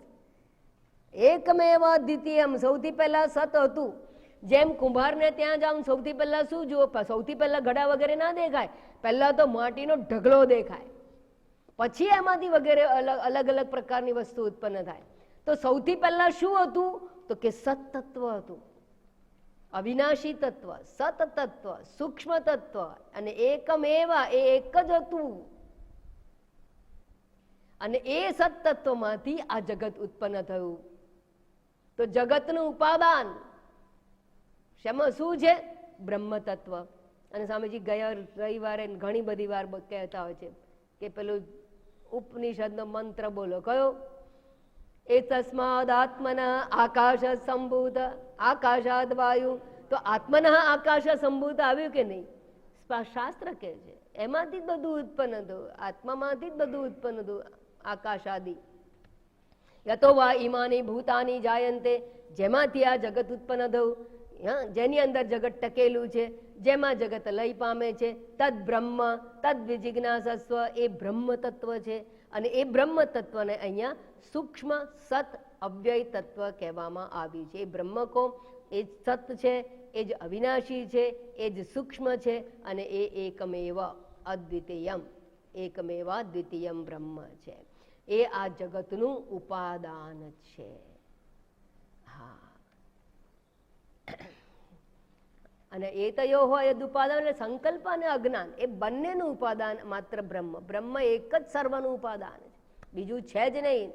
એકમેવ દ્વિતીયમ. સૌથી પહેલા સત હતું. જેમ કુંભારને ત્યાં જાવ સૌથી પહેલા શું જુઓ? સૌથી પહેલા ઘડા વગેરે ના દેખાય, પહેલા તો માટીનો ઢગલો દેખાય, પછી એમાંથી વગેરે અલગ અલગ પ્રકારની વસ્તુ ઉત્પન્ન થાય. તો સૌથી પહેલા શું હતું? તો કે સત તત્વ હતું, અવિનાશી તત્વ, સત તત્વ, સૂક્ષ્મ તત્વ, અને એકમેવ, એ એક જ હતું. અને એ સત તત્વમાંથી આ જગત ઉત્પન્ન થયું. તો જગતનું ઉપાદાન શેમાં શું છે? બ્રહ્મ તત્વ. અને સ્વામીજી ગયા રવિવારે ઘણી બધી વાર કહેતા હોય છે કે પેલું ઉપનિષદનો મંત્ર બોલો, કયો? એ તસ્માદ આત્મના આકાશ સંભૂત આકાશાદ વાયુ. તો આત્મના આકાશ સંભૂત આવ્યું કે નહીં? શાસ્ત્ર કહે છે એમાંથી જ બધું ઉત્પન્ન થયું, આત્મામાંથી જ બધું ઉત્પન્ન થયું. આકાશાદિ યતો વા ઈમાની ભૂતાની જાયંતે, જેમાંથી આ જગત ઉત્પન્ન થયું, જેની અંદર જગત ટકેલું છે, જેમાં જગત લય પામે છે. તદ બ્રહ્મ તદ વિજિજ્ઞાસસ્વ, એ બ્રહ્મ તત્વ છે. અને એ બ્રહ્મ તત્વને અહીંયા સૂક્ષ્મ સત અવ્યય તત્વ કહેવામાં આવ્યું છે. એ બ્રહ્મ કો એ જ સત છે, એ જ અવિનાશી છે, એ જ સૂક્ષ્મ છે, અને એ એકમેવ અદ્વિતીયમ, એકમેવ દ્વિતીયમ બ્રહ્મ છે. એ આ જગતનું ઉપાદાન છે. હા, અને એ તયો હોય ઉપાદાન એટલે સંકલ્પ અને અજ્ઞાન, એ બંનેનું ઉપાદાન માત્ર બ્રહ્મ. બ્રહ્મ એક જ સર્વનું ઉપાદાન છે, બીજું છે જ નહીં.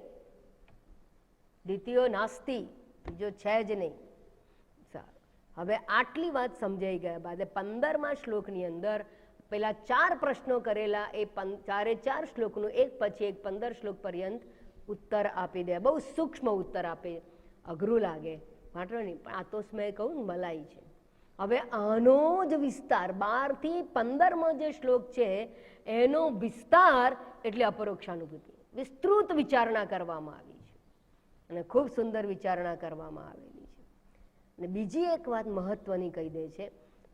દ્વિતીયો નાસ્તિ, બીજો છે જ નહીં. સારું, હવે આટલી વાત સમજાઈ ગયા બાદ 15મા શ્લોકની અંદર પેલા 4 પ્રશ્નો કરેલા, એ 4 શ્લોકનું એક પછી એક 15 શ્લોક પર્યંત ઉત્તર આપી દે. બહુ સૂક્ષ્મ ઉત્તર આપે, અઘરું લાગે વાંધો નહીં, પણ આ તો મેં કહું મલાઈ છે. હવે આનો જ વિસ્તાર 12 થી 15મો જે શ્લોક છે એનો વિસ્તાર એટલે અપરોક્ષાનુભૂતિ, વિસ્તૃત વિચારણા કરવામાં આવી છે અને ખૂબ સુંદર વિચારણા કરવામાં આવેલી છે. અને બીજી એક વાત મહત્વની કહી દે છે.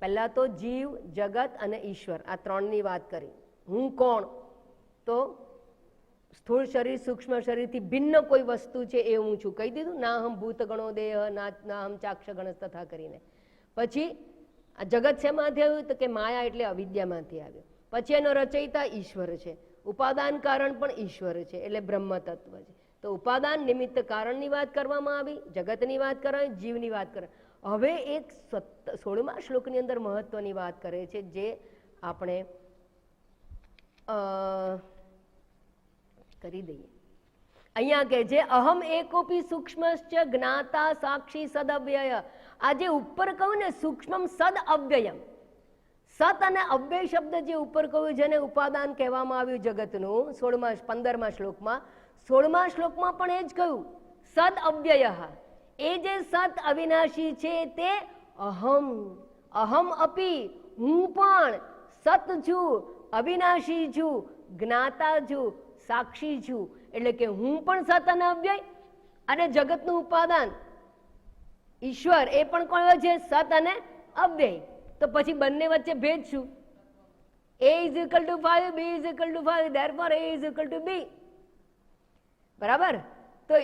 પહેલા તો જીવ, જગત અને ઈશ્વર, આ 3ની વાત કરી. હું કોણ? તો સ્થૂળ શરીર સૂક્ષ્મ શરીરથી ભિન્ન કોઈ વસ્તુ છે એ હું છું, કહી દીધું. ના હમ ભૂત ગણો દેહ ના હમ ચાક્ષ ગણસ તથા કરીને. પછી આ જગત શેમાંથી આવ્યું? તો કે માયા એટલે અવિદ્યામાંથી આવ્યું. પછી એનો રચયિતા ઈશ્વર છે, ઉપાદાન કારણ પણ ઈશ્વર છે, એટલે બ્રહ્મ તત્વ છે. તો ઉપાદાન નિમિત્ત કારણની વાત કરવામાં આવી, જગતની વાત કરવાની, જીવની વાત કરે. હવે એક 16મા શ્લોકની અંદર મહત્વની વાત કરે છે, જે આપણે કરી દઈએ. અહીંયા કે છે અહમ એકોપી સૂક્ષ્મશ્ચ જ્ઞાતા સાક્ષી સદઅવ્યય. આ જે ઉપર કહ્યું ને સૂક્ષ્મ સદ અવ્યયમ, સત અને અવ્યય શબ્દ જે ઉપર કહ્યું, જેને ઉપાદાન કહેવામાં આવ્યું જગતનું 15મા શ્લોકમાં, 16મા શ્લોકમાં પણ એ જ કહ્યું સદ અવ્યય. એ જે સત અવિનાશી છે તે અહમ, અહમ અપી, હું પણ સત છું, અવિનાશી છું, જ્ઞાતા છું, સાક્ષી છું. એટલે કે હું પણ સત અને અવ્યય, અને જગતનું ઉપાદાન ઈશ્વર એ પણ કોણ છે? સત અને અવ્યય. તો પછી બંને વચ્ચે ભેદ શું? A is equal to 5, B is equal to 5, therefore A is equal to B. બરાબર? તો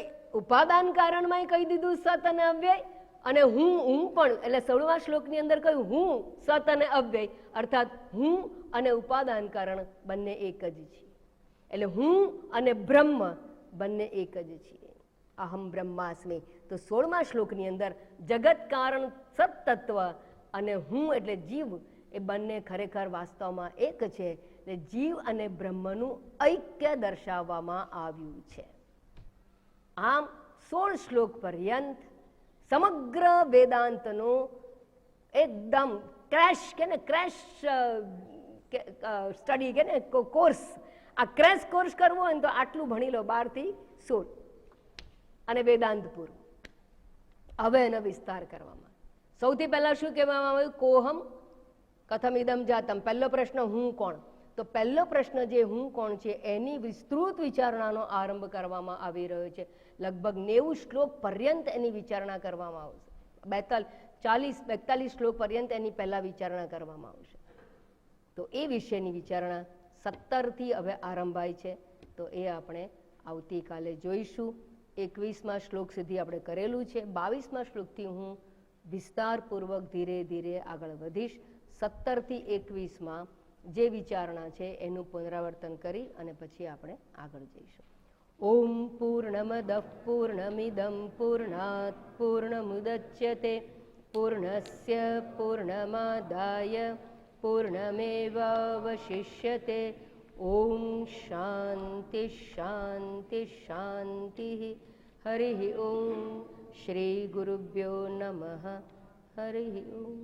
ઉપાદાન કારણમાં કહી દીધું સત અને અવ્યય, અને હું પણ, એટલે 16મા શ્લોકની અંદર કહ્યું હું સત અને અવ્યય, અર્થાત હું અને ઉપાદાન કારણ બંને એક જ છે. એટલે હું અને બ્રહ્મ બંને એક જ છીએ. અહમ બ્રહ્માસ્મિ. તો 16મા શ્લોકની અંદર જગત કારણ સત તત્વ અને હું એટલે જીવ એ બંને ખરેખર વાસ્તવમાં એક છે. એટલે જીવ અને બ્રહ્મનું ઐક્ય દર્શાવવામાં આવ્યું છે. આમ 16 શ્લોક પર્યંત સમગ્ર વેદાંતનો એકદમ ક્રેશ કે ને ક્રેશ સ્ટડી કે ને કોર્સ, આ ક્રેશ કોર્સ કરવો હોય ને તો આટલું ભણી લો 12 થી 16, અને વેદાંત પૂરું. હવે એનો વિસ્તાર કરવામાં સૌથી પહેલા શું કહેવામાં આવ્યું? કોહમ કથમ ઇદમ જાતમ. પહેલો પ્રશ્ન હું કોણ? તો પહેલો પ્રશ્ન જે હું કોણ છે એની વિસ્તૃત વિચારણાનો આરંભ કરવામાં આવી રહ્યો છે. લગભગ 90 શ્લોક પર્યંત એની વિચારણા કરવામાં આવશે. 42 શ્લોક પર્યંત એની પહેલા વિચારણા કરવામાં આવશે. તો એ વિષયની વિચારણા 17 થી હવે આરંભાય છે. તો એ આપણે આવતીકાલે જોઈશું. 21મા શ્લોક સુધી આપણે કરેલું છે. 22મા શ્લોકથી હું વિસ્તારપૂર્વક ધીરે ધીરે આગળ વધીશ. 17 થી 21માં જે વિચારણા છે એનું પુનરાવર્તન કરી અને પછી આપણે આગળ જઈશું. ઓમ પૂર્ણમદ પૂર્ણમિદમ પૂર્ણાત પૂર્ણમુદચ્યતે પૂર્ણસ્ય પૂર્ણમાદાય પૂર્ણમેવાવશિષ્યતે. ઓમ શાંતિ શાંતિ શાંતિ. હરિ ઓમ. શ્રી ગુરુભ્યો નમઃ. હરિ ઓમ.